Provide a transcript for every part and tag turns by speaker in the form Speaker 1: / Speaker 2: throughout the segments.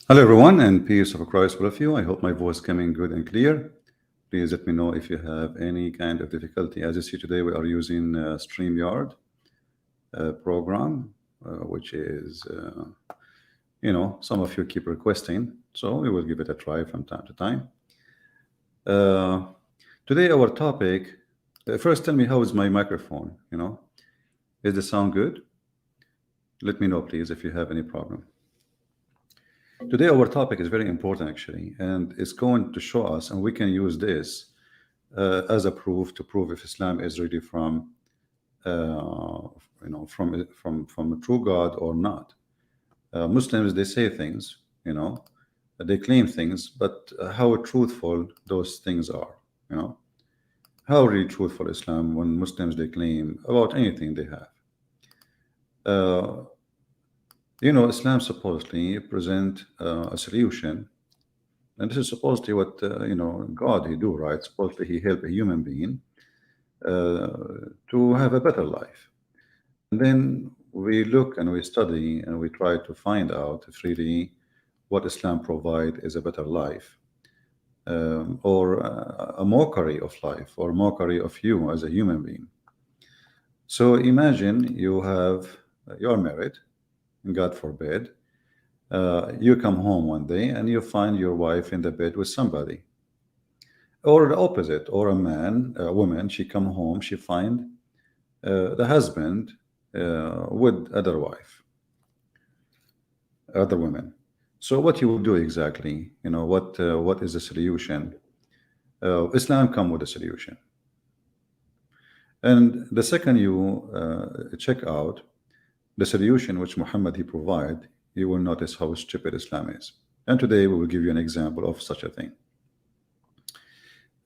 Speaker 1: Hello, everyone, and peace of Christ with you. I hope my voice coming good and clear. Please let me know if you have any kind of difficulty. As you see today, we are using StreamYard program, which is, some of you keep requesting, so we will give it a try from time to time. Uh, Today, our topic. First, tell me how is my microphone? Is the sound good? Let me know, please, if you have any problem. Today, our topic is very important, actually, and it's going to show us, and we can use this as a proof to prove if Islam is really from, from a true God or not. Muslims, they say things, they claim things, but how truthful those things are, you know, how really truthful Islam when Muslims they claim about anything they have. Uh, Islam supposedly present a solution, and this is supposedly what God he do, right? Supposedly he help a human being to have a better life. And then we look and we study and we try to find out if really what Islam provide is a better life, or a mockery of life, or mockery of you as a human being. So imagine you are married, God forbid, you come home one day and you find your wife in the bed with somebody, or the opposite, or a woman, she come home, she find the husband with other women. So what you will do exactly? What is the solution? Islam come with a solution, and the second you check out the solution which Muhammad he provide, you will notice how stupid Islam is. And today we will give you an example of such a thing.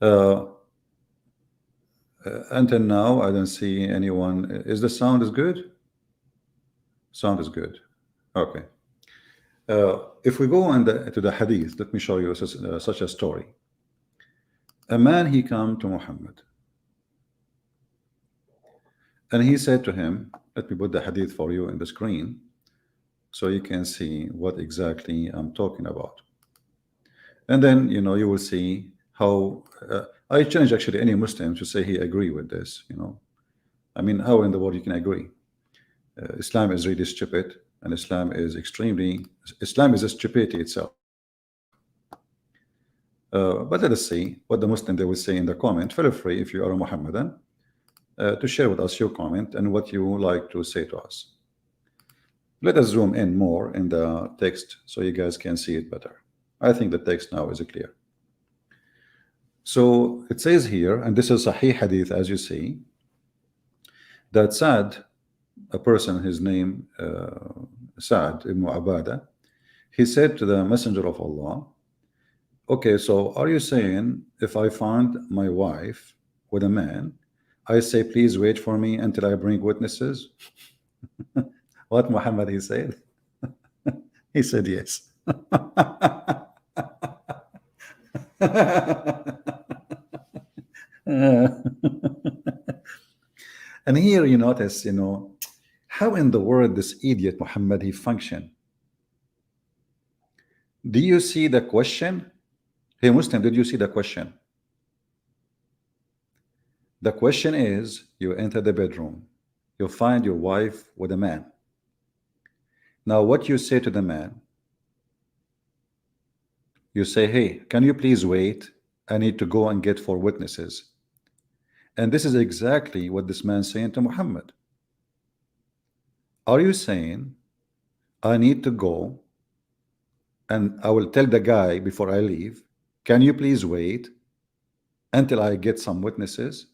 Speaker 1: Uh, until now, I don't see anyone. Is the sound is good? Sound is good. Okay. If we go to the hadith, let me show you such a story. A man he come to Muhammad and he said to him, let me put the hadith for you in the screen so you can see what exactly I'm talking about. And then you will see how I challenge actually any Muslim to say he agree with this. I mean, how in the world you can agree? Islam is really stupid, and Islam is a stupidity itself. But let us see what the Muslim they will say in the comment. Feel free, if you are a Muhammadan, to share with us your comment and what you like to say to us. Let us zoom in more in the text so you guys can see it better. I think the text now is clear. So it says here, and this is Sahih Hadith, as you see, that Sa'd, a person, his name Sa'd ibn Abada, he said to the Messenger of Allah, okay, so are you saying if I find my wife with a man, I say, please wait for me until I bring witnesses? What Muhammad he said? He said yes. And here you notice, how in the world this idiot Muhammad he function. Do you see the question? Hey Muslim, did you see the question? The question is, you enter the bedroom, you find your wife with a man. Now what you say to the man? You say, hey, can you please wait? I need to go and get 4 witnesses. And this is exactly what this man saying to Muhammad. Are you saying, I need to go and I will tell the guy before I leave, can you please wait until I get some witnesses?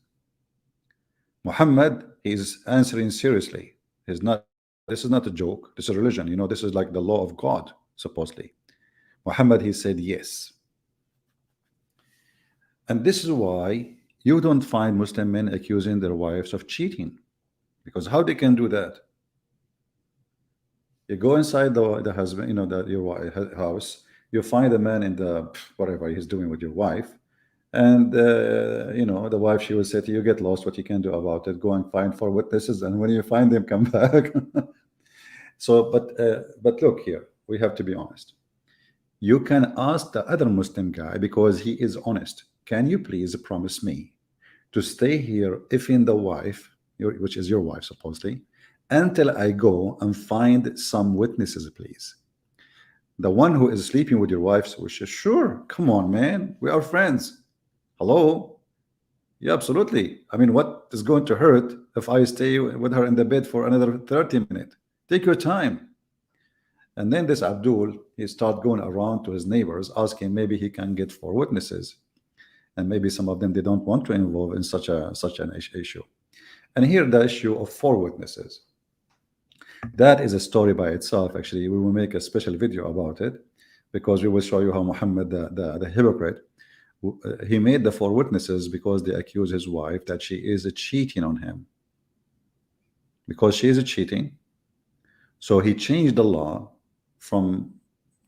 Speaker 1: Muhammad is answering seriously. This is not a joke. This is a religion. This is like the law of God, supposedly. Muhammad, he said yes. And this is why you don't find Muslim men accusing their wives of cheating, because how they can do that? You go inside the husband, your house, you find a man in the whatever he's doing with your wife, and the wife, she will say to you, get lost, what you can do about it, go and find 4 witnesses, and when you find them, come back. So but look here, we have to be honest. You can ask the other Muslim guy because he is honest. Can you please promise me to stay here, if in the wife, which is your wife supposedly, until I go and find some witnesses, please? The one who is sleeping with your wife wishes, sure, come on, man, we are friends. Hello? Yeah, absolutely. I mean, what is going to hurt if I stay with her in the bed for another 30 minutes? Take your time. And then this Abdul, he start going around to his neighbors, asking maybe he can get four witnesses. And maybe some of them, they don't want to involve in such an issue. And here the issue of four witnesses. That is a story by itself. Actually, we will make a special video about it because we will show you how Muhammad, the hypocrite, he made the four witnesses because they accuse his wife that she is cheating on him. Because she is cheating, so he changed the law from,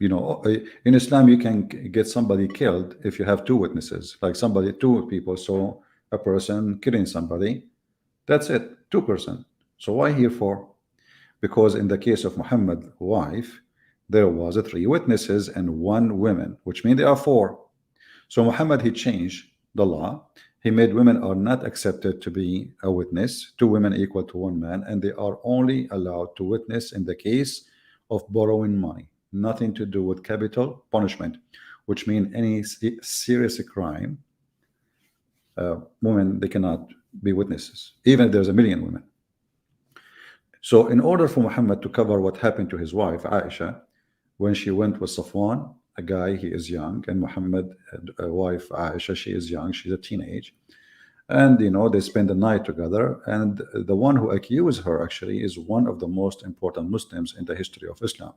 Speaker 1: in Islam, you can get somebody killed if you have two witnesses, like somebody, two people saw a person killing somebody. That's it, 2%. So why here four? Because in the case of Muhammad's wife, there was three witnesses and one woman, which means there are four. So Muhammad, he changed the law. He made women are not accepted to be a witness, two women equal to one man, and they are only allowed to witness in the case of borrowing money, nothing to do with capital punishment, which means any serious crime. Women, they cannot be witnesses, even if there's a million women. So in order for Muhammad to cover what happened to his wife, Aisha, when she went with Safwan, a guy, he is young, and Muhammad, wife Aisha, she is young, she's a teenage. And they spend the night together. And the one who accused her actually is one of the most important Muslims in the history of Islam,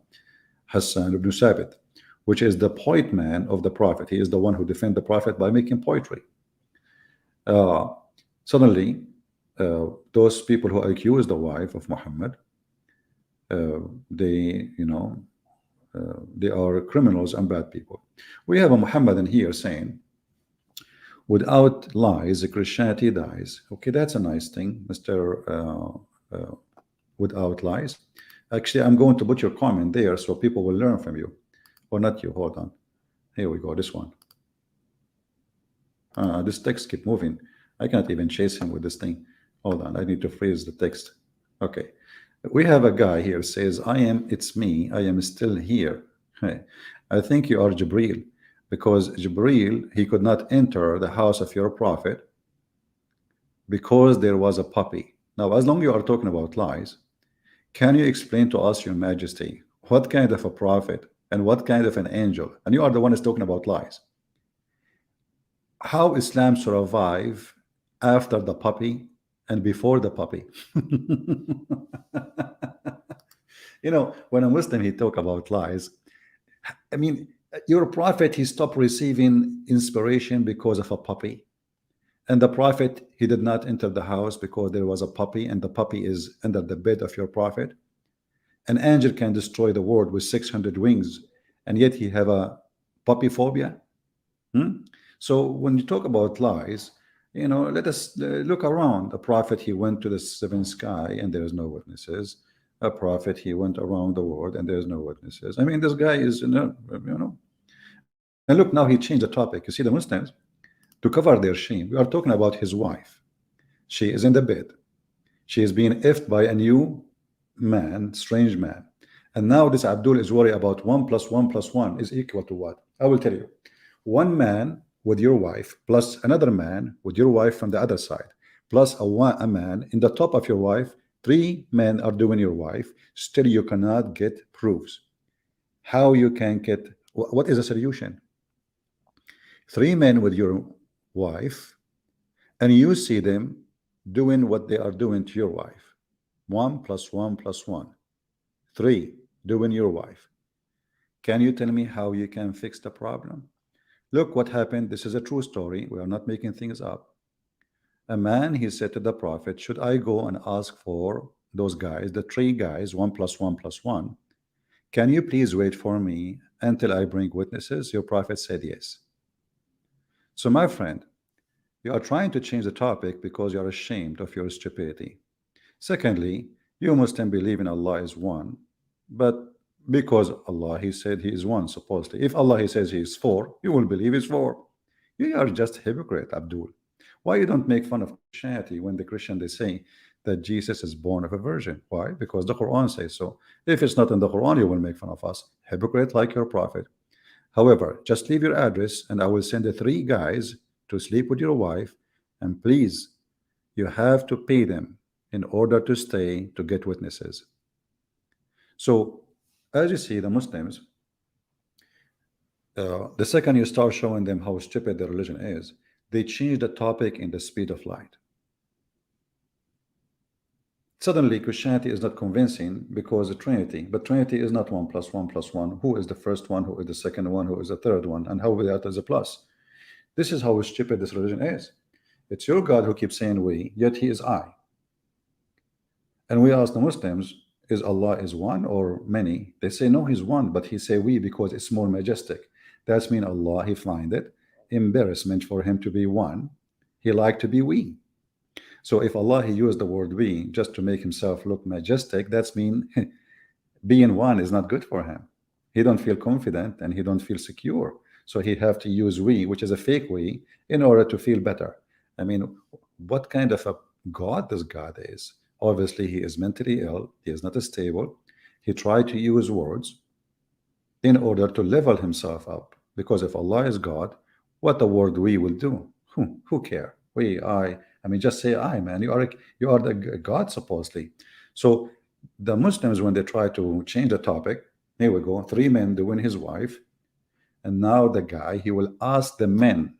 Speaker 1: Hassan ibn Sabit, which is the point man of the Prophet. He is the one who defended the Prophet by making poetry. Suddenly, those people who accuse the wife of Muhammad, they they are criminals and bad people. We have a Muhammad in here saying, without lies, Christianity dies. Okay, that's a nice thing, Mr. Without lies. Actually, I'm going to put your comment there so people will learn from you. Or not you, hold on. Here we go, this one. This text keep moving. I cannot even chase him with this thing. Hold on, I need to freeze the text. Okay. We have a guy here says, it's me, I am still here. Hey, I think you are Jibril, because Jibril, he could not enter the house of your prophet because there was a puppy. Now, as long as you are talking about lies, can you explain to us, your majesty, what kind of a prophet and what kind of an angel, and you are the one who's talking about lies, how Islam survive after the puppy and before the puppy? When a Muslim, he talk about lies, I mean, your prophet, he stopped receiving inspiration because of a puppy. And the prophet, he did not enter the house because there was a puppy, and the puppy is under the bed of your prophet. An angel can destroy the world with 600 wings, and yet he have a puppy phobia. So when you talk about lies, let us look around. A prophet, he went to the seventh sky and there is no witnesses. A prophet, he went around the world and there's no witnesses. I mean, this guy is, And look, now he changed the topic. You see, the Muslims, to cover their shame, we are talking about his wife. She is in the bed. She is being effed by a new man, strange man. And now this Abdul is worried about 1 + 1 + 1 is equal to what? I will tell you. One man with your wife plus another man with your wife from the other side, plus a man in the top of your wife. 3 men are doing your wife. Still, you cannot get proofs. How you can get? What is the solution? 3 men with your wife, and you see them doing what they are doing to your wife. 1 + 1 + 1. 3 doing your wife. Can you tell me how you can fix the problem? Look what happened. This is a true story. We are not making things up. A man, he said to the prophet, should I go and ask for those guys, the 3 guys, 1 + 1 + 1? Can you please wait for me until I bring witnesses? Your prophet said yes. So my friend, you are trying to change the topic because you are ashamed of your stupidity. Secondly, you Muslim believe in Allah is one, but Because Allah, He said He is one, supposedly. If Allah, He says He is four, you will believe He's four. You are just hypocrite, Abdul. Why you don't make fun of Christianity when the Christian they say that Jesus is born of a virgin? Why? Because the Quran says so. If it's not in the Quran, you will make fun of us. Hypocrite like your prophet. However, just leave your address and I will send the three guys to sleep with your wife. And please, you have to pay them in order to stay to get witnesses. So, as you see, the Muslims, the second you start showing them how stupid their religion is, they change the topic in the speed of light. Suddenly, Christianity is not convincing because the Trinity, but Trinity is not one plus one plus one. Who is the first one? Who is the second one? Who is the third one? And how that is a plus? This is how stupid this religion is. It's your God who keeps saying we, yet He is I. And we ask the Muslims, is Allah is one or many? They say no, He's one, but He say we because it's more majestic. That's mean Allah He find it embarrassment for Him to be one. He like to be we. So if Allah He used the word we just to make Himself look majestic, that's mean being one is not good for Him. He don't feel confident and He don't feel secure. So He have to use we, which is a fake we, in order to feel better. I mean, what kind of a God this God is? Obviously, He is mentally ill. He is not stable. He tried to use words in order to level himself up. Because if Allah is God, what the word we will do? Who care? We, I mean, just say I, man. You are the God supposedly. So the Muslims, when they try to change the topic, here we go. Three men doing his wife, and now the guy he will ask the men,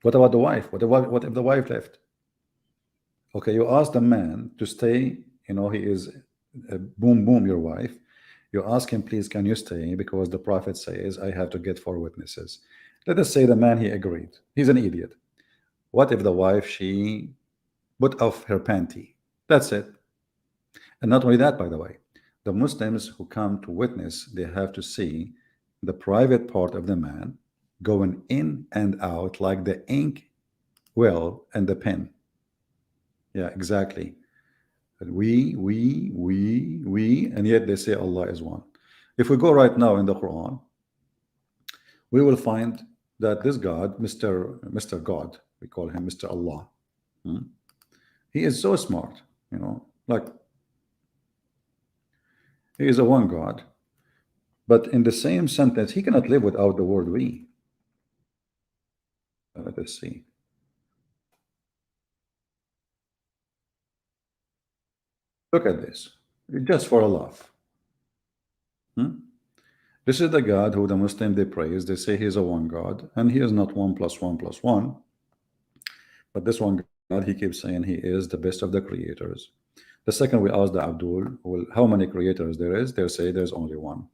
Speaker 1: what about the wife? What if the wife left? Okay, you ask the man to stay. You know he is boom boom your wife. You ask him, please, can you stay? Because the prophet says I have to get four witnesses. Let us say the man he agreed. He's an idiot. What if the wife she put off her panty? That's it. And not only that, by the way, the Muslims who come to witness, they have to see the private part of the man going in and out like the ink well and the pen. Yeah, exactly. We, and yet they say Allah is one. If we go right now in the Quran, we will find that this God, Mr. God, we call him Mr. Allah. He is so smart, like he is a one God. But in the same sentence, he cannot live without the word we. Let us see. Look at this, just for a laugh. This is the God who the Muslim they praise. They say he is a one God, and he is not one plus one plus one. But this one God, he keeps saying he is the best of the creators. The second we ask the Abdul, well, how many creators there is? They say there's only one.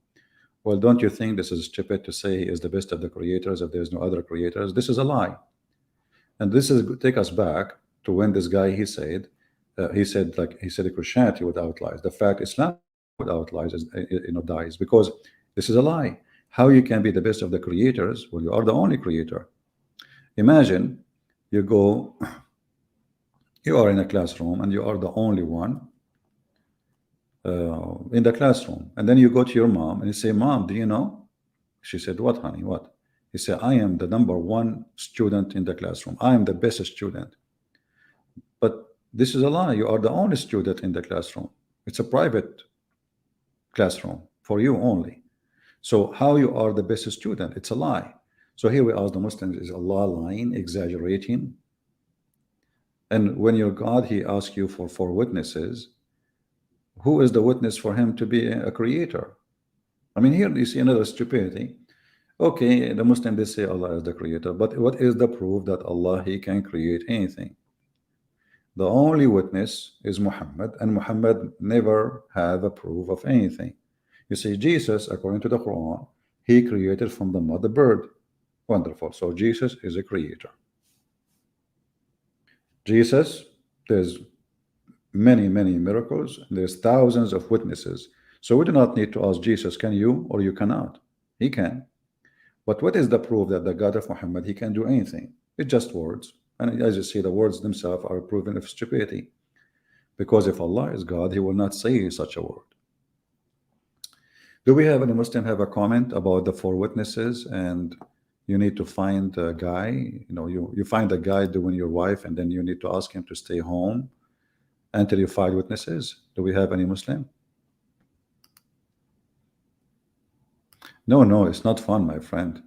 Speaker 1: Well, don't you think this is stupid to say he is the best of the creators if there's no other creators? This is a lie. And this is take us back to when this guy he said Christianity without lies. The fact Islam without lies is, dies because this is a lie. How you can be the best of the creators? Well, you are the only creator. Imagine you are in a classroom and you are the only one in the classroom, and then you go to your mom and you say, Mom, do you know? She said, what, honey? What? He said, I am the number one student in the classroom. I am the best student. But this is a lie. You are the only student in the classroom. It's a private classroom for you only. So how you are the best student? It's a lie. So here we ask the Muslims, is Allah lying, exaggerating? And when your God, he asks you for four witnesses, who is the witness for him to be a creator? I mean, here you see another stupidity. Okay, the Muslim, they say Allah is the creator, but what is the proof that Allah, he can create anything? The only witness is Muhammad, and Muhammad never have a proof of anything. You see, Jesus, according to the Quran, he created from the mother bird. Wonderful. So Jesus is a creator. Jesus, there's many miracles. There's thousands of witnesses. So we do not need to ask Jesus, can you or you cannot? He can. But what is the proof that the God of Muhammad, he can do anything? It's just words. And as you see, the words themselves are proven of stupidity. Because if Allah is God, he will not say such a word. Do we have any Muslim have a comment about the four witnesses, and you need to find a guy, you find a guy doing your wife, and then you need to ask him to stay home until you find witnesses? Do we have any Muslim? No, no, it's not fun, my friend.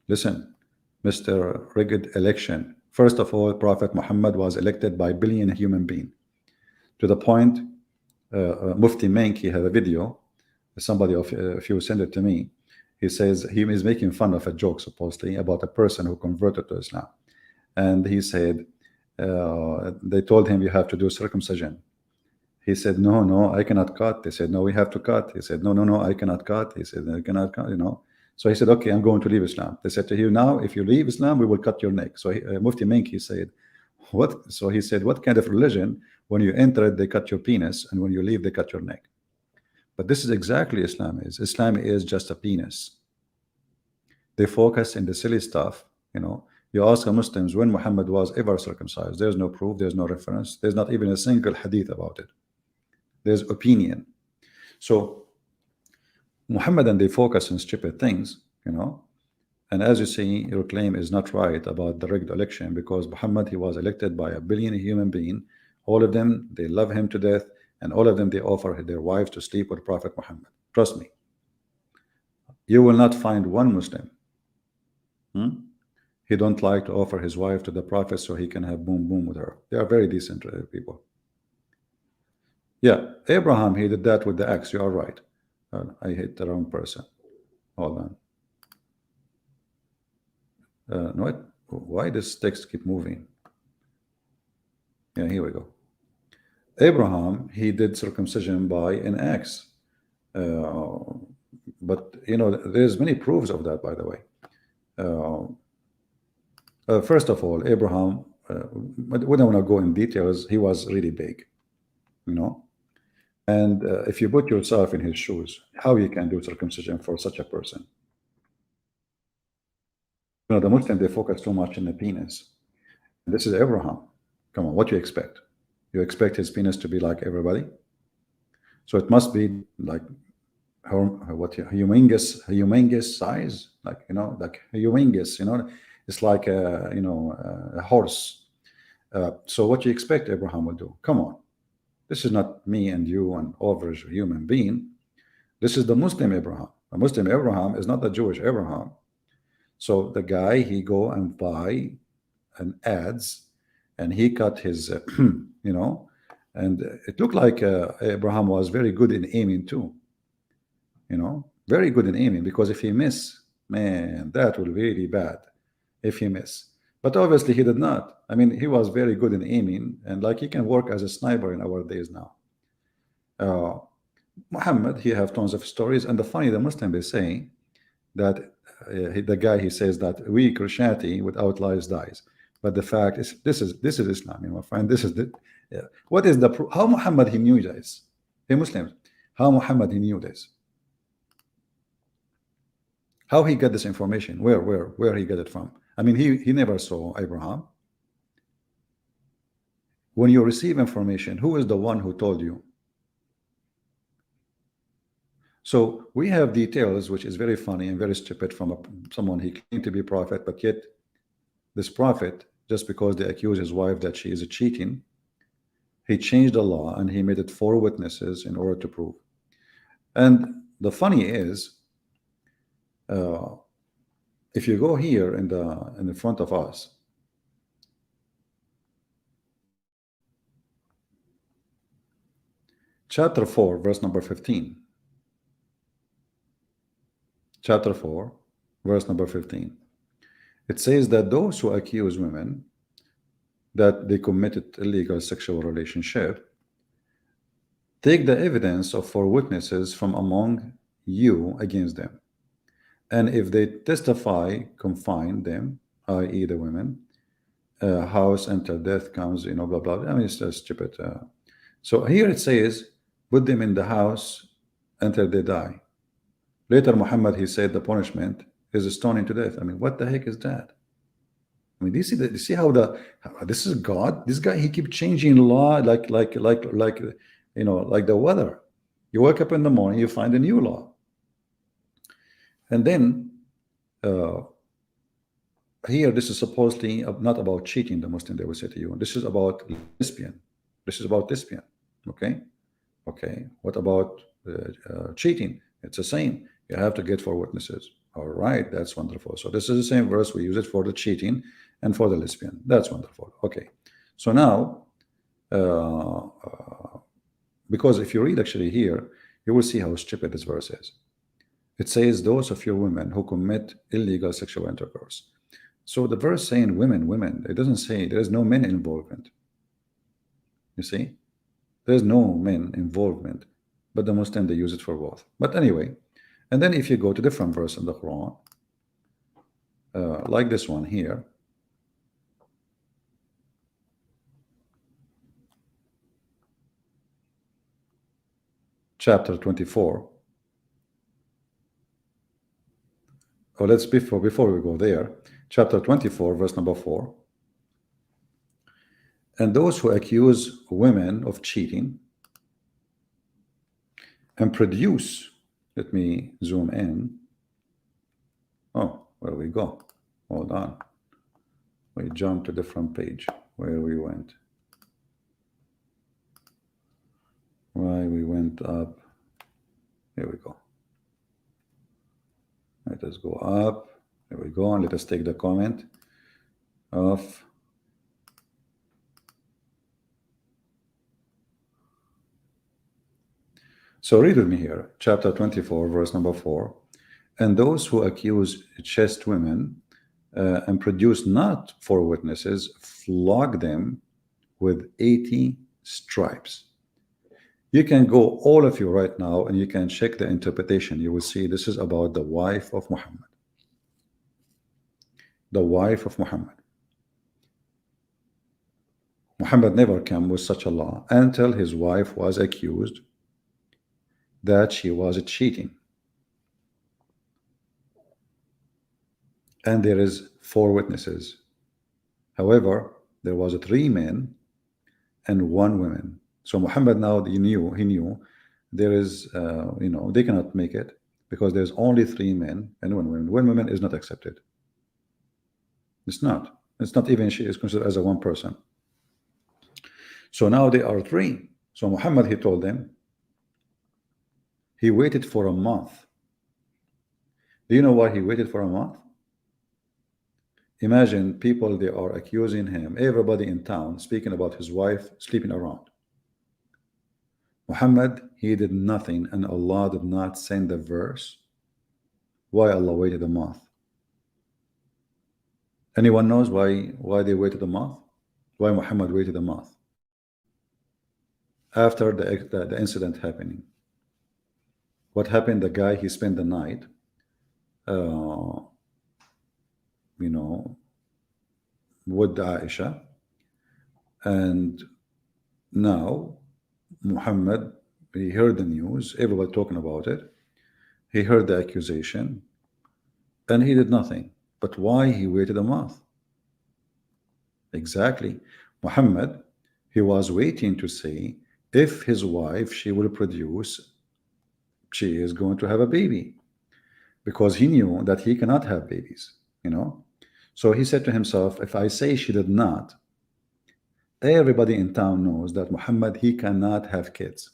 Speaker 1: Listen, Mr. Rigged election. First of all, Prophet Muhammad was elected by billion human being. To the point, Mufti Menk, he had a video. Somebody of if you send it to me, he says he is making fun of a joke supposedly about a person who converted to Islam, and he said they told him you have to do circumcision. He said, no, no, I cannot cut. They said, no, we have to cut. He said, no, no, no, I cannot cut. He said, I cannot cut. So he said, okay, I'm going to leave Islam. They said to him, now, if you leave Islam, we will cut your neck. So Mufti Menk, he said, what? So he said, what kind of religion? When you enter it, they cut your penis, and when you leave, they cut your neck. But this is exactly Islam is. Islam is just a penis. They focus in the silly stuff. You ask a Muslims when Muhammad was ever circumcised. There's no proof. There's no reference. There's not even a single hadith about it. There's opinion. So Muhammadan, they focus on stupid things, and as you see, your claim is not right about the rigged election, because Muhammad, he was elected by a billion human being. All of them, they love him to death, and all of them, they offer their wives to sleep with Prophet Muhammad. Trust me, you will not find one Muslim he don't like to offer his wife to the Prophet so he can have boom boom with her. They are very decent people. Yeah, Abraham, he did that with the axe. You are right. I hit the wrong person. Hold on. No, why does text keep moving? Yeah, here we go. Abraham, he did circumcision by an axe. But, there's many proofs of that, by the way. First of all, Abraham, we don't want to go in details. He was really big, And if you put yourself in his shoes, how you can do circumcision for such a person? The Muslim, they focus too much on the penis. And this is Abraham. Come on, what do you expect? You expect his penis to be like everybody? So it must be like humongous size, like humongous. It's like a horse. So what do you expect Abraham will do? Come on. This is not me and you and average human being. This is the Muslim Abraham. The Muslim Abraham is not the Jewish Abraham. So the guy, he go and buy an ads, and he cut his, and it looked like Abraham was very good in aiming too. Very good in aiming, because if he miss, man, that will be really bad if he miss. But obviously he did not. I mean, he was very good in aiming, and like he can work as a sniper in our days now. Muhammad, he have tons of stories, and the Muslim, they say that the guy, he says that we Christianity without lies dies. But the fact is, this is Islam, my friend. This is the what is the how Muhammad he knew this? Hey Muslims, how Muhammad he knew this? How he got this information? Where he got it from? I mean, he never saw Abraham. When you receive information, who is the one who told you? So we have details, which is very funny and very stupid from someone he claimed to be prophet, but yet this prophet, just because they accuse his wife that she is cheating, he changed the law and he made it 4 witnesses in order to prove. And the funny is, if you go here in the front of us, chapter 4, verse number 15. Chapter 4, verse number 15. It says that those who accuse women that they committed illegal sexual relationship, take the evidence of 4 witnesses from among you against them. And if they testify, confine them, i.e. the women, house until death comes, blah, blah. I mean, it's just stupid. So here it says, put them in the house until they die. Later, Muhammad, he said the punishment is stoning to death. I mean, what the heck is that? I mean, do you see how this is God? This guy, he keeps changing law like the weather. You wake up in the morning, you find a new law. And then uh, here, this is supposedly not about cheating, the Muslim, they will say to you. This is about lesbian. This is about lesbian. Okay. Okay. What about cheating? It's the same. You have to get four witnesses. All right. That's wonderful. So this is the same verse. We use it for the cheating and for the lesbian. That's wonderful. Okay. So now, uh, uh, because if you read actually here, you will see how stupid this verse is. It says, those of you women who commit illegal sexual intercourse. So the verse saying women, women, it doesn't say there is no men involvement. You see, there's no men involvement, but the Muslim, they use it for both. But anyway, and then if you go to different verse in the Quran, like this one here, chapter 24. Or let's before we go there, chapter 24, verse number 4. And those who accuse women of cheating and produce, let me zoom in. Oh, where we go? Hold on. We jumped to a different page where we went. Why we went up. Here we go. Let us go up. There we go. And let us take the comment of so read with me here, chapter 24, verse number 4. And those who accuse chaste women and produce not four witnesses, flog them with 80 stripes. You can go, all of you right now, and you can check the interpretation. You will see this is about the wife of Muhammad. The wife of Muhammad. Muhammad never came with such a law until his wife was accused that she was cheating. And there is four witnesses. However, there was three men and one woman. So Muhammad now, he knew there is, they cannot make it because there's only three men and one woman. One woman is not accepted. It's not. It's not even she is considered as a one person. So now there are three. So Muhammad, he told them, he waited for a month. Do you know why he waited for a month? Imagine people, they are accusing him, everybody in town speaking about his wife sleeping around. Muhammad, he did nothing, and Allah did not send the verse. Why Allah waited a month? Anyone knows why they waited a month? Why Muhammad waited a month? After the incident happening. What happened? The guy, he spent the night, with Aisha, and now Muhammad, he heard the news, everybody talking about it. He heard the accusation, and he did nothing. But why he waited a month? Exactly. Muhammad, he was waiting to see if his wife, she will produce, she is going to have a baby, because he knew that he cannot have babies, So he said to himself, if I say she did not, everybody in town knows that Muhammad, he cannot have kids.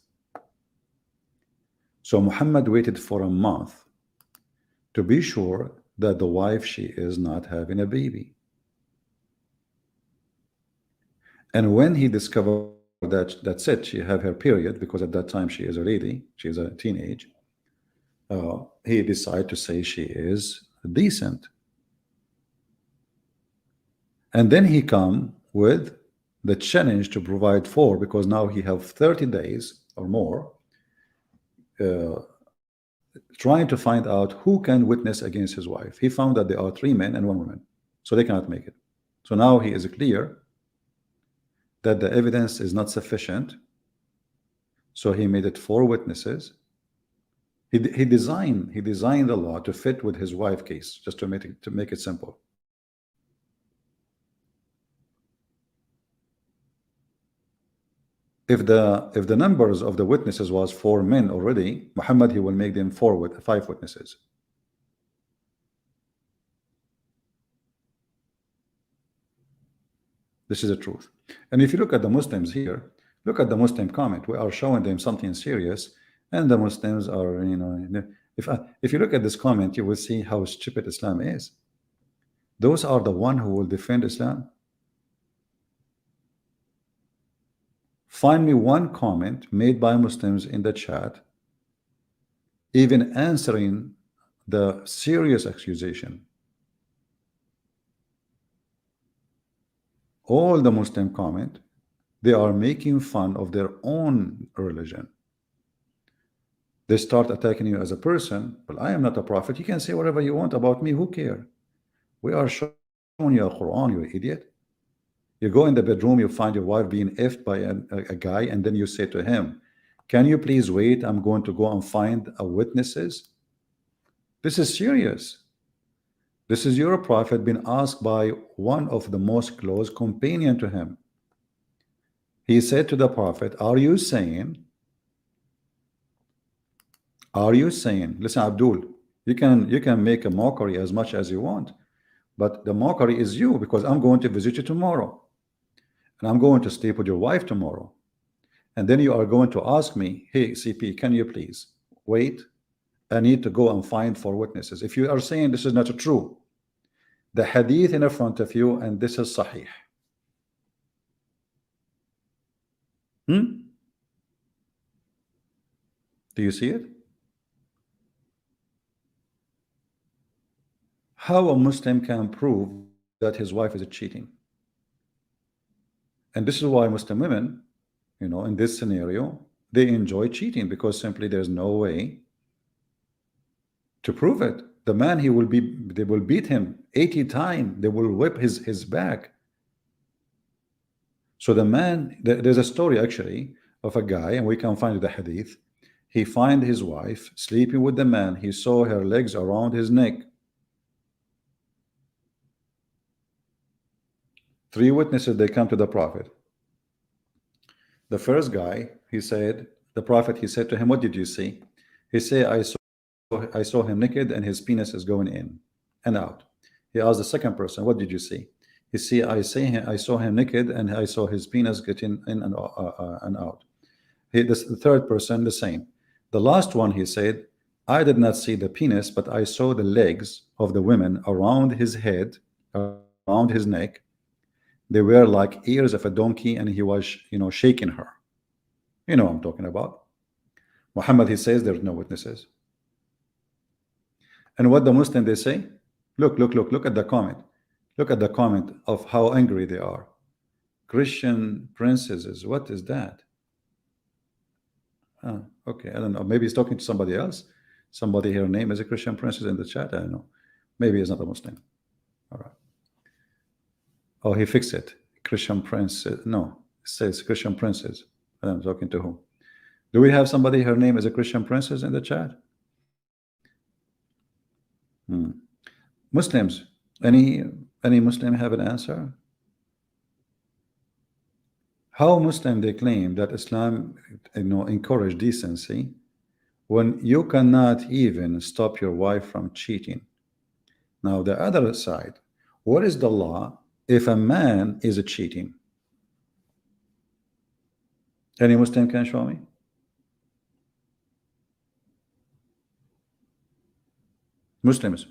Speaker 1: So Muhammad waited for a month to be sure that the wife, she is not having a baby. And when he discovered that that's it, she have her period, because at that time she is a lady, she is a teenage, he decided to say she is decent. And then he come with the challenge to provide four, because now he have 30 days or more trying to find out who can witness against his wife. He found that there are three men and one woman, so they cannot make it. So now he is clear that the evidence is not sufficient, so he made it four witnesses. He designed the law to fit with his wife case, just to make it simple. If the numbers of the witnesses was four men already, Muhammad, he will make them five witnesses. This is the truth. And if you look at the Muslims here, look at the Muslim comment. We are showing them something serious, and the Muslims are, if you look at this comment, you will see how stupid Islam is. Those are the one who will defend Islam. Find me one comment made by Muslims in the chat, even answering the serious accusation. All the Muslim comment, they are making fun of their own religion. They start attacking you as a person. Well, I am not a prophet. You can say whatever you want about me. Who care? We are showing you a Quran, you idiot. You go in the bedroom, you find your wife being effed by a guy, and then you say to him, can you please wait? I'm going to go and find witnesses. This is serious. This is your prophet being asked by one of the most close companion to him. He said to the prophet, are you saying, listen, Abdul, you can make a mockery as much as you want, but the mockery is you, because I'm going to visit you tomorrow, and I'm going to sleep with your wife tomorrow, and then you are going to ask me, hey CP, can you please wait? I need to go and find 4 witnesses. If you are saying this is not true, the hadith in front of you, and this is sahih. Do you see it? How a Muslim can prove that his wife is cheating? And this is why Muslim women, in this scenario, they enjoy cheating, because simply there's no way to prove it. The man, they will beat him 80 times. They will whip his back. So the man, there's a story actually of a guy, and we can find the hadith. He find his wife sleeping with the man. He saw her legs around his neck. 3 witnesses, they come to the prophet. The first guy, he said to him, what did you see? He said, I saw him naked, and his penis is going in and out. He asked the second person, what did you see? He said, I saw him naked, and I saw his penis getting in and out. The third person, the same. The last one, he said, I did not see the penis, but I saw the legs of the women around his head, around his neck. They were like ears of a donkey, and he was, shaking her. You know what I'm talking about. Muhammad, he says there's no witnesses. And what the Muslim, they say, look at the comment. Look at the comment of how angry they are. Christian princesses, what is that? Okay, I don't know. Maybe he's talking to somebody else. Somebody, her name is a Christian princess in the chat. I don't know. Maybe he's not a Muslim. All right. Oh, he fixed it. Christian princess. No, it says Christian princess. I'm talking to whom? Do we have somebody, her name is a Christian princess in the chat? Muslims, any Muslim have an answer? How Muslim they claim that Islam, encourage decency, when you cannot even stop your wife from cheating? Now the other side, what is the law if a man is cheating? Any Muslim can show me? Muslims,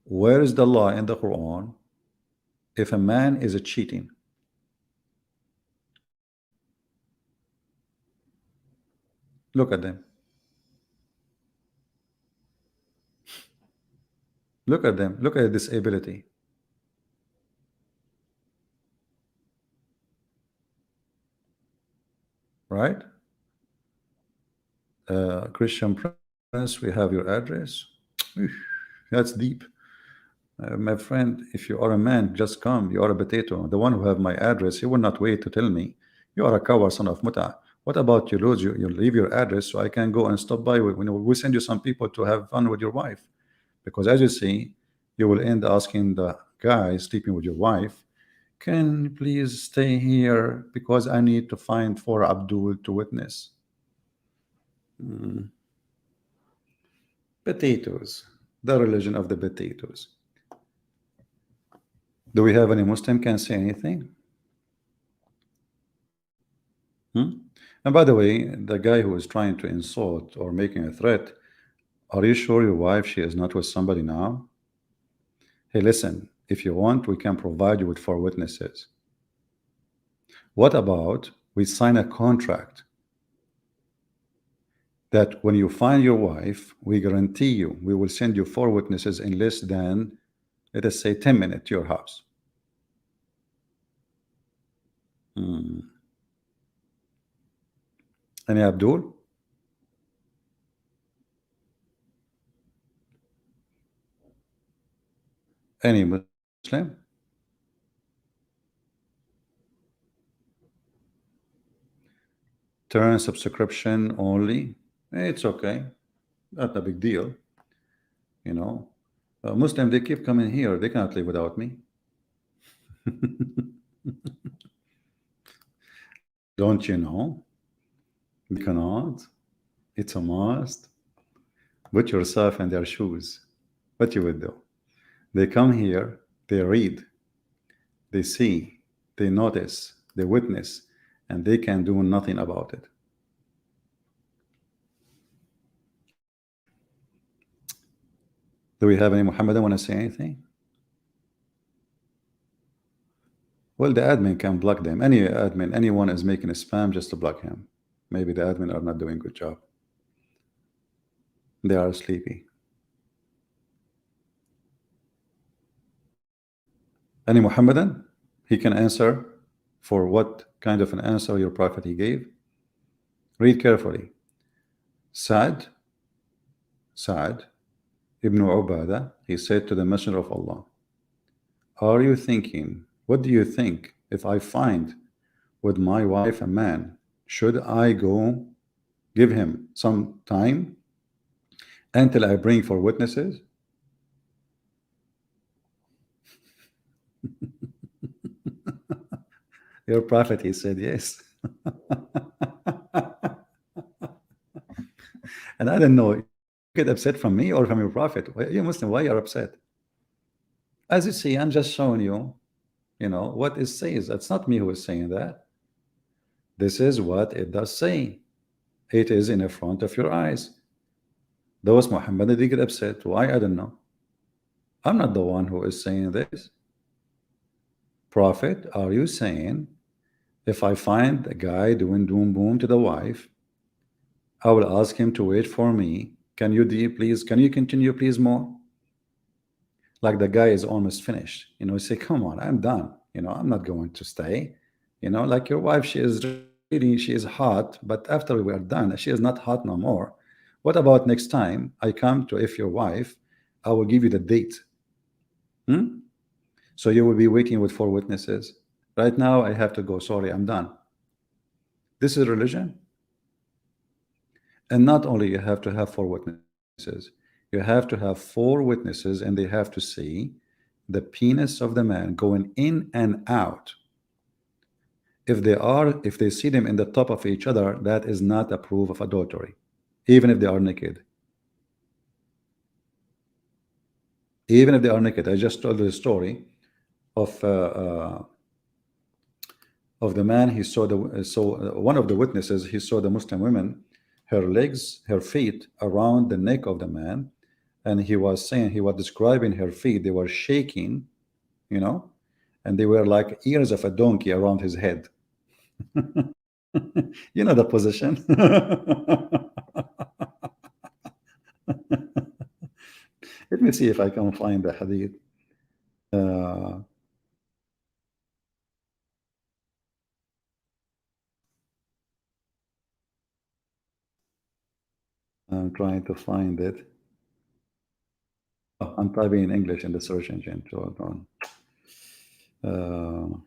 Speaker 1: where is the law in the Quran if a man is cheating? Look at them. Look at them. Look at this ability. Right? Christian Prince, we have your address. That's deep. My friend, if you are a man, just come. You are a potato. The one who have my address, he will not wait to tell me. You are a coward, son of muta. What about you lose? You leave your address so I can go and stop by. We send you some people to have fun with your wife. Because as you see, you will end asking the guy sleeping with your wife, can you please stay here because I need to find for Abdul to witness. Potatoes, the religion of the potatoes. Do we have any Muslim can say anything? Hmm? And by the way, the guy who is trying to insult or making a threat, are you sure your wife, she is not with somebody now? Hey, listen, if you want, we can provide you with four witnesses. What about we sign a contract that when you find your wife, we guarantee you we will send you four witnesses in less than, let us say, 10 minutes to your house. Hmm. Any Abdul? Any Muslim? Turn subscription only. It's okay. Not a big deal, you know. Muslim, they keep coming here. They cannot live without me. Don't you know? They cannot. It's a must. Put yourself in their shoes. What you would do? They come here, they read, they see, they notice, they witness, and they can do nothing about it. Do we have any Muhammadan want to say anything? Well, the admin can block them. Any admin, anyone is making a spam just to block him. Maybe the admin are not doing good job. They are sleepy. Any Muhammadan? He can answer for what kind of an answer your prophet he gave. Read carefully. Sa'd, Sa'd ibn Ubadah, he said to the Messenger of Allah, are you thinking, what do you think if I find with my wife a man, should I go give him some time until I bring for witnesses? Your prophet, he said yes. And I don't know, you get upset from me or from your prophet? You Muslim, why you're upset? As you see, I'm just showing you, what it says. It's not me who is saying that. This is what it does say. It is in the front of your eyes. Those Muhammad, they get upset. Why? I don't know. I'm not the one who is saying this. Prophet, are you saying if I find a guy doing boom boom to the wife, I will ask him to wait for me? Can you please, can you continue please more? Like the guy is almost finished. Say, come on, I'm done. I'm not going to stay. Like your wife, she is really, she is hot, but after we are done, she is not hot no more. What about next time I come to, if your wife, I will give you the date. Hmm? So you will be waiting with four witnesses. Right now, I have to go. Sorry, I'm done. This is religion. And not only you have to have four witnesses, you have to have four witnesses and they have to see the penis of the man going in and out. If they see them in the top of each other, that is not a proof of adultery, even if they are naked. Even if they are naked. I just told the story of the man. He saw one of the witnesses, he saw the Muslim women, her legs, her feet around the neck of the man, and he was saying, he was describing her feet, they were shaking, you know and they were like ears of a donkey around his head. The position. Let me see if I can find the hadith. uh, I'm trying to find it. Oh, I'm typing in English in the search engine. Hold on. uh,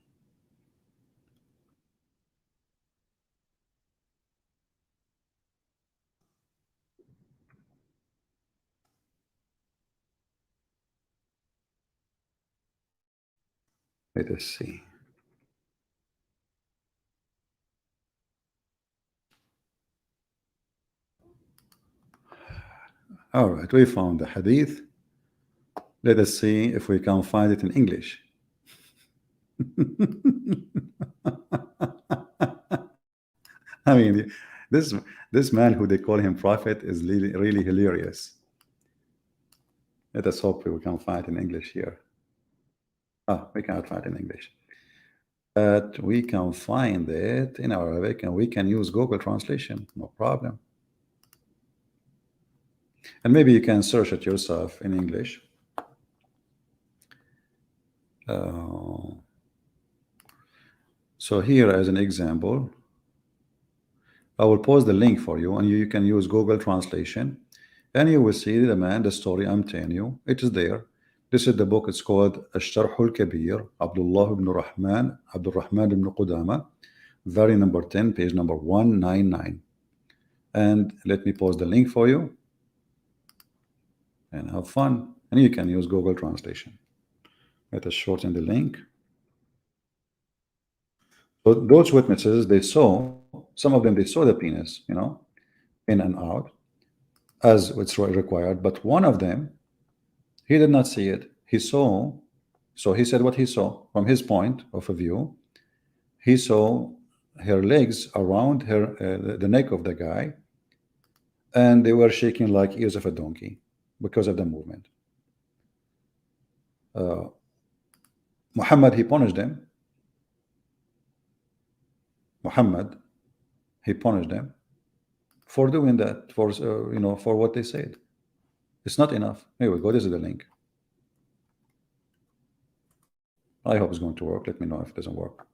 Speaker 1: Let us see. All right, we found the hadith. Let us see if we can find it in English. I mean, this this man who they call him prophet is really, really hilarious. Let us hope we can find in English here. Ah, we cannot find in English. But we can find it in Arabic and we can use Google Translation, no problem. And maybe you can search it yourself in English. Uh, so here as an example, I will post the link for you and you can use Google Translation and you will see the man, the story I'm telling you. It is there. This is the book. It's called الشرح الكبير Abdullah ibn Rahman Abdul Rahman ibn Qudama, very number 10, page number 199. And let me post the link for you and have fun. And you can use Google Translation. Let us shorten the link. So those witnesses, they saw, some of them, they saw the penis, in and out as it's required. But one of them, he did not see it. He saw, so he said what he saw from his point of view. He saw her legs around her, the neck of the guy, and they were shaking like ears of a donkey because of the movement. Muhammad, he punished them. Muhammad, he punished them for doing that, for for what they said. It's not enough. Here we go. This is the link. I hope it's going to work. Let me know if it doesn't work.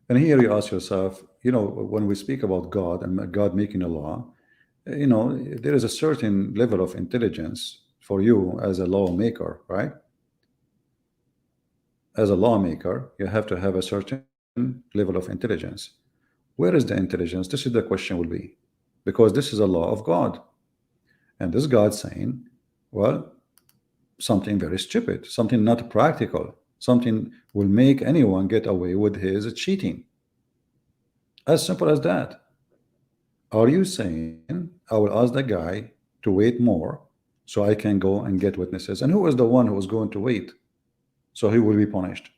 Speaker 1: And here you ask yourself, when we speak about God and God making a law, there is a certain level of intelligence for you as a lawmaker, right? As a lawmaker, you have to have a certain level of intelligence. Where is the intelligence? This is the question will be, because this is a law of God. And this God saying, well, something very stupid, something not practical, something will make anyone get away with his cheating. As simple as that. Are you saying I will ask the guy to wait more so I can go and get witnesses? And who is the one who is going to wait? So he will be punished.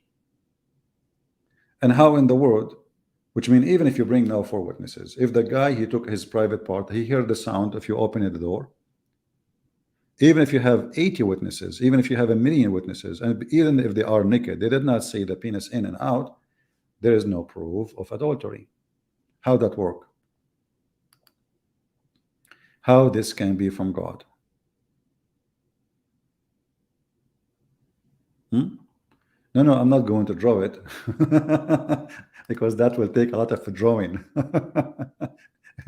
Speaker 1: And how in the world, which means even if you bring now 4 witnesses, if the guy, he took his private part, he heard the sound if you open the door, even if you have 80 witnesses, even if you have 1,000,000 witnesses, and even if they are naked, they did not see the penis in and out, there is no proof of adultery. How that work? How this can be from God? No, I'm not going to draw it because that will take a lot of drawing,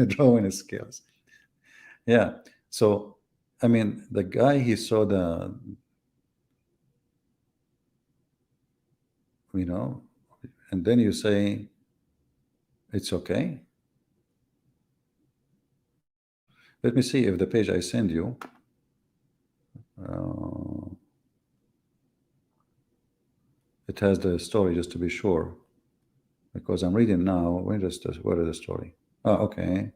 Speaker 1: drawing skills. Yeah. So, I mean, the guy, he saw the, and then you say, it's okay. Let me see if the page I send you, it has the story, just to be sure, because I'm reading now. Where is the story? Oh, okay.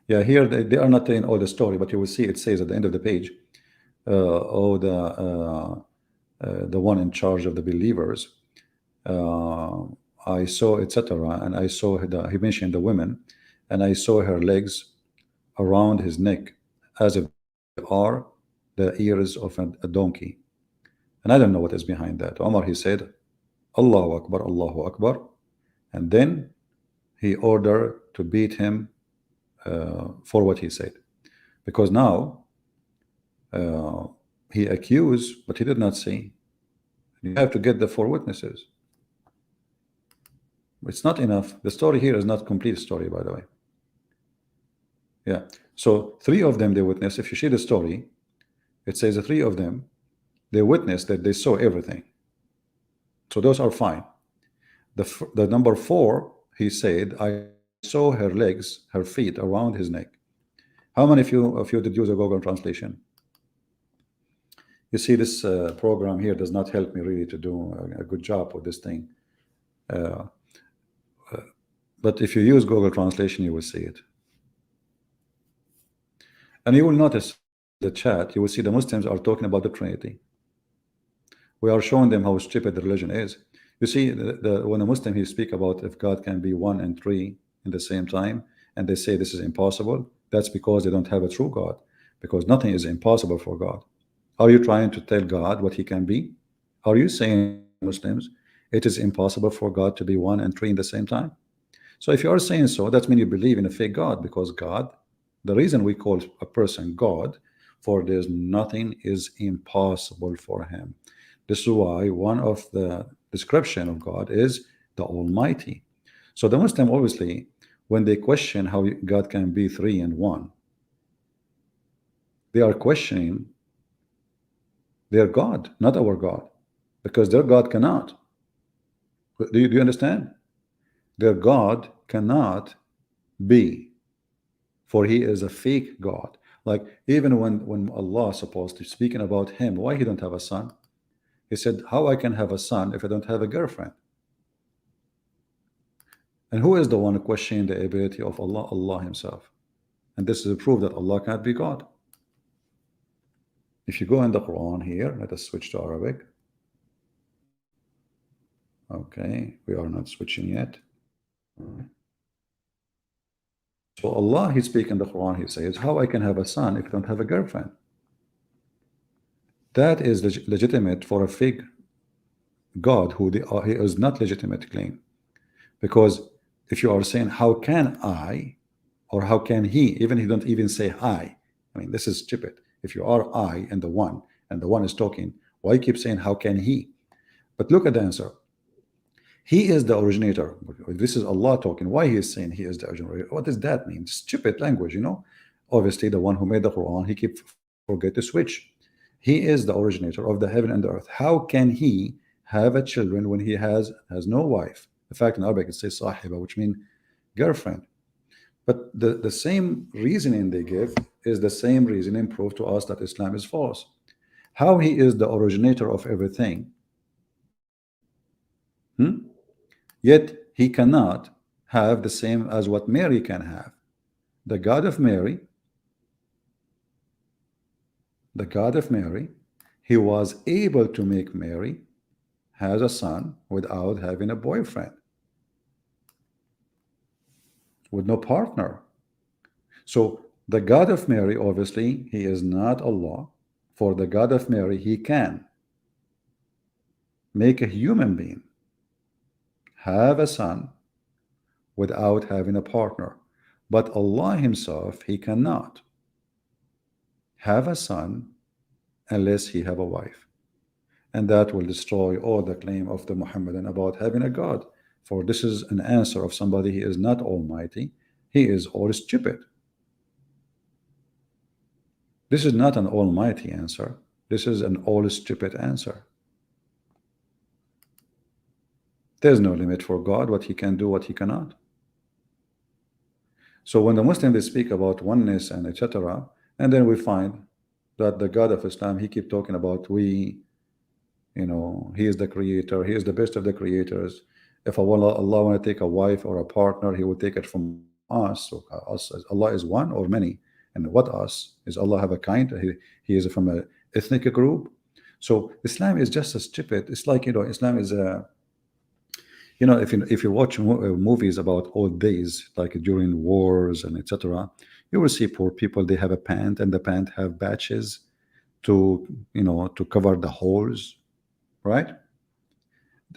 Speaker 1: Yeah, here they are not telling all the story, but you will see it says at the end of the page, the one in charge of the believers, I saw, etc. And I saw he mentioned the women, and I saw her legs around his neck as if they are the ears of a donkey. And I don't know what is behind that. Omar, he said, Allahu Akbar, Allahu Akbar. And then he ordered to beat him for what he said. Because now he accused, but he did not see. You have to get the 4 witnesses. It's not enough. The story here is not complete story, by the way. Yeah. So 3 of them, they witnessed. If you see the story, it says the 3 of them, they witnessed that they saw everything. So those are fine. The number 4, he said, I saw her legs, her feet around his neck. How many of you did use a Google translation? You see, this program here does not help me really to do a good job with this thing. But if you use Google Translation, you will see it. And you will notice in the chat, you will see the Muslims are talking about the Trinity. We are showing them how stupid the religion is. You see, when a Muslim he speak about if God can be one and three in the same time, and they say this is impossible, that's because they don't have a true God, because nothing is impossible for God. Are you trying to tell God what he can be? Are you saying, Muslims, it is impossible for God to be one and three in the same time? So if you are saying so, that means you believe in a fake God, because God, the reason we call a person God, for there's nothing is impossible for him. This is why one of the description of God is the Almighty. So the Muslim obviously, when they question how God can be three and one, they are questioning their God, not our God, because their God cannot. Do you understand? Their God cannot be, for he is a fake God. Like even when Allah supposed to speaking about him, why he don't have a son? He said, how I can have a son if I don't have a girlfriend? And who is the one questioning the ability of Allah? Allah himself. And this is a proof that Allah can't be God. If you go in the Quran here, let us switch to Arabic. Okay, we are not switching yet. So Allah, he speaks in the Quran, he says, how I can have a son if I don't have a girlfriend? That is legitimate for a fake God who he is not legitimate claim. Because if you are saying, how can I, or how can he, even he don't even say I mean, this is stupid. If you are I and the one is talking, why keep saying, how can he? But look at the answer. He is the originator. This is Allah talking. Why he is saying he is the originator? What does that mean? Stupid language, you know. Obviously, the one who made the Quran, he keep forget to switch. He is the originator of the heaven and the earth. How can he have a children when he has no wife? In fact, in Arabic it says sahiba, which means girlfriend. But the same reasoning they give is the same reasoning prove to us that Islam is false. How he is the originator of everything, yet he cannot have the same as what Mary can have. The God of Mary, the God of Mary, he was able to make Mary has a son without having a boyfriend, with no partner. So the God of Mary, obviously, he is not Allah. For the God of Mary, he can make a human being have a son without having a partner. But Allah himself, he cannot have a son unless he have a wife. And that will destroy all the claim of the Muhammadan about having a God. For this is an answer of somebody he is not almighty, he is all stupid. This is not an almighty answer. This is an all stupid answer. There's no limit for God, what he can do, what he cannot. So when the Muslims they speak about oneness and etc., and then we find that the God of Islam, he keep talking about we, you know, he is the creator, he is the best of the creators. If Allah want to take a wife or a partner, he will take it from us. So us, Allah is one or many. And what us? Is Allah have a kind? He is from a ethnic group. So Islam is just a stupid. It's like, you know, Islam is a, you know, if you watch movies about old days, like during wars and etc., you will see poor people, they have a pant, and the pant have batches to, you know, to cover the holes, right?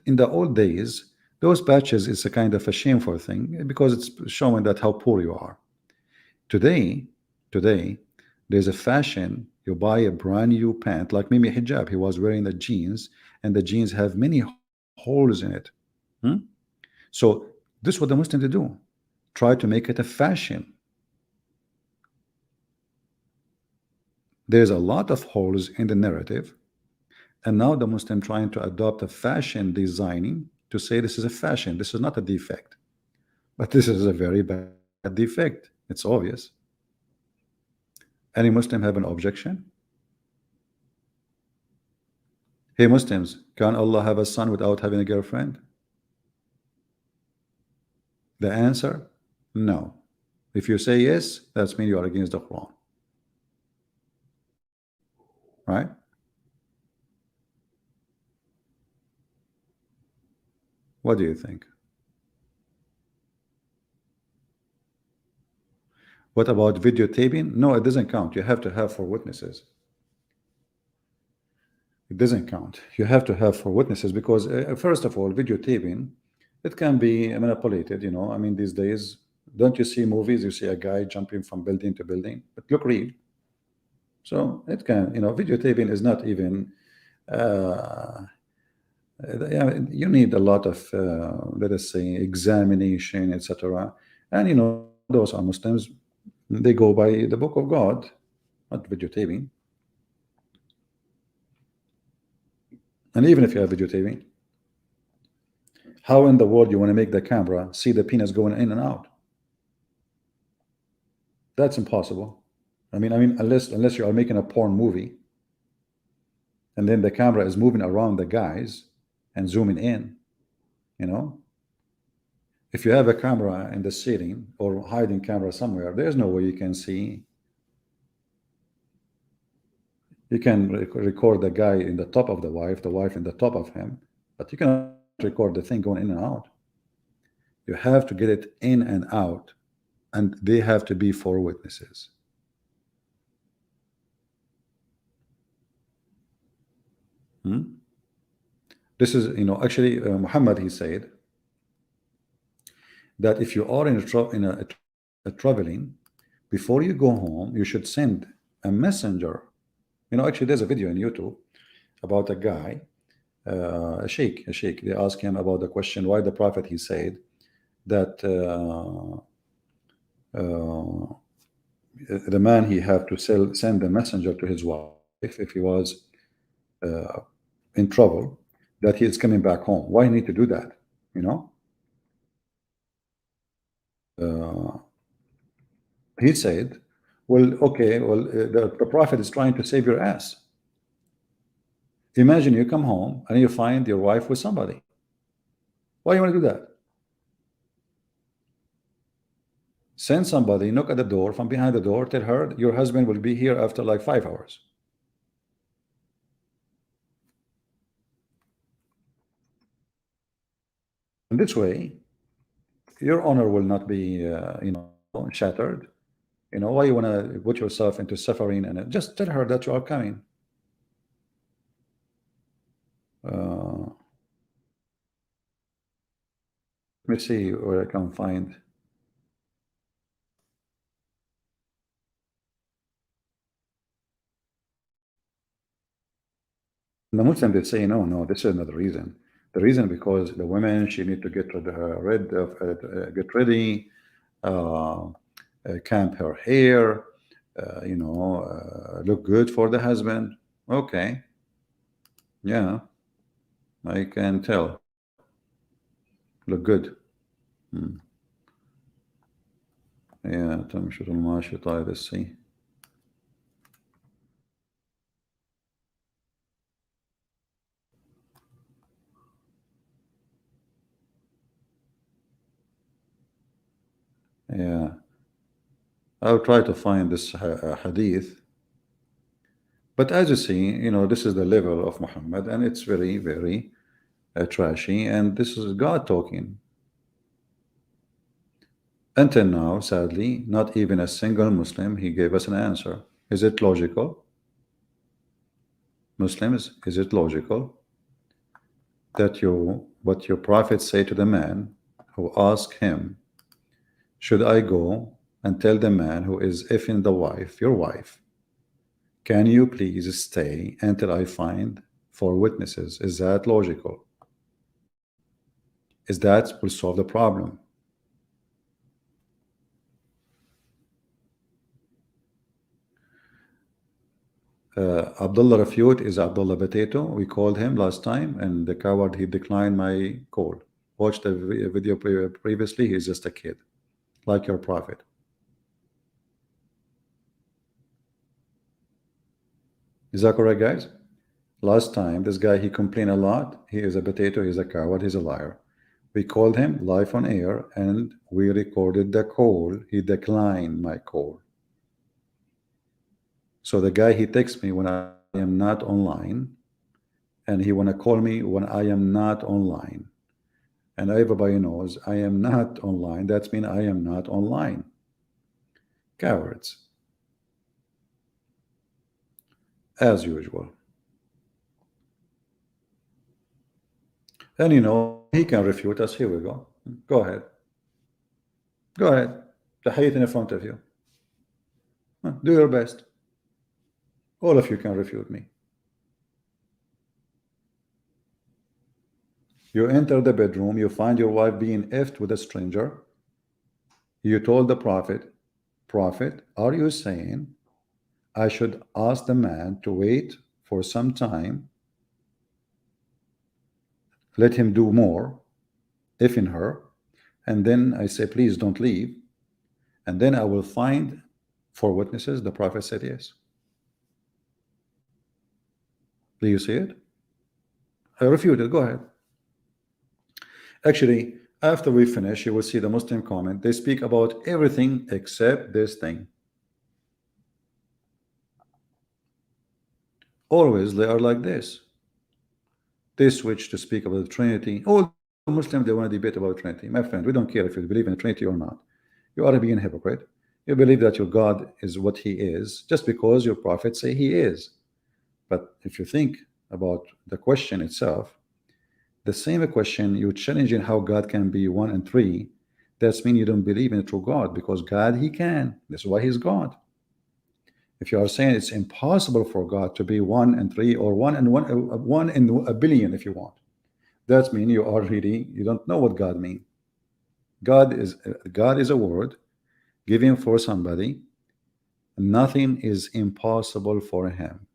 Speaker 1: In the old days, those patches is a kind of a shameful thing because it's showing that how poor you are. Today, there's a fashion. You buy a brand new pant, like Mimi Hijab. He was wearing the jeans, and the jeans have many holes in it. Hmm? So this is what the Muslims do. Try to make it a fashion. There's a lot of holes in the narrative, and now the Muslim trying to adopt a fashion designing to say this is a fashion. This is not a defect, but this is a very bad defect. It's obvious. Any Muslim have an objection? Hey Muslims, can Allah have a son without having a girlfriend? The answer, no. If you say yes, that's mean you are against the Quran, right? What do you think? What about videotaping? No, it doesn't count. You have to have four witnesses. It doesn't count. You have to have four witnesses because, first of all, videotaping, it can be manipulated. I mean, these days, don't you see movies? You see a guy jumping from building to building, but look real. So it can, videotaping is not even. Uh, yeah, you need a lot of, let us say, examination, etc. And those are Muslims. They go by the book of God, not videotaping. And even if you have videotaping, how in the world you want to make the camera see the penis going in and out? That's impossible. I mean, unless you are making a porn movie, and then the camera is moving around the guys and zooming in. You know, if you have a camera in the ceiling or hiding camera somewhere, there's no way you can see. You can record the guy in the top of the wife in the top of him, but you cannot record the thing going in and out. You have to get it in and out, and they have to be four witnesses. Hmm? This is, actually, Muhammad, he said that if you are a traveling, before you go home, you should send a messenger. Actually, there's a video on YouTube about a guy, a sheikh. They asked him about the question why the Prophet, he said that the man, he have to send a messenger to his wife if he was in trouble, that he is coming back home. Why need to do that? You know, uh, he said, well, okay, well, the Prophet is trying to save your ass. Imagine you come home and you find your wife with somebody. Why you want to do that? Send somebody, knock at the door from behind the door, tell her your husband will be here after like 5 hours. And this way, your honor will not be, shattered. Why you want to put yourself into suffering? And just tell her that you are coming. Let me see where I can find. The Muslim did say no, no. This is not the reason. The reason because the women, she need to get ready, uh, camp her hair, look good for the husband. Okay, yeah, I can tell. Look good. Hmm. Yeah, تمشط الماشي طاير السي. Yeah, I'll try to find this hadith. But as you see, this is the level of Muhammad, and it's very, very trashy. And this is God talking. Until now, sadly, not even a single Muslim he gave us an answer. Is it logical? Muslims, is it logical that what your prophet say to the man who asked him, should I go and tell the man who is effing the wife, your wife, can you please stay until I find four witnesses? Is that logical? Is that will solve the problem? Abdullah Rafute is Abdullah Potato. We called him last time, and the coward, he declined my call. Watch the video previously. He's just a kid, like your prophet. Is that correct, guys? Last time, this guy, he complained a lot. He is a potato. He's a coward. He's a liar. We called him live on air and we recorded the call. He declined my call. So the guy, he texts me when I am not online, and he wanna call me when I am not online. And everybody knows I am not online. That means I am not online. Cowards, as usual. And he can refute us. Here we go. Go ahead. Go ahead. تحية in front of you. Do your best. All of you can refute me. You enter the bedroom, you find your wife being effed with a stranger. You told the prophet, Prophet, are you saying I should ask the man to wait for some time, let him do more, if in her, and then I say, please don't leave, and then I will find 4 witnesses? The prophet said yes. Do you see it? I refute it. Go ahead. Actually, after we finish, you will see the Muslim comment. They speak about everything except this thing. Always they are like this. They switch to speak about the Trinity. All Muslims, they want to debate about the Trinity. My friend, we don't care if you believe in the Trinity or not. You are being a hypocrite. You believe that your God is what he is just because your prophets say he is. But if you think about the question itself, the same question you're challenging how God can be one and three, that's mean you don't believe in a true God, because God, he can. That's why he's God. If you are saying it's impossible for God to be one and three, or one in a billion, if you want, that means you don't know what God means. God is a word given for somebody. Nothing is impossible for him.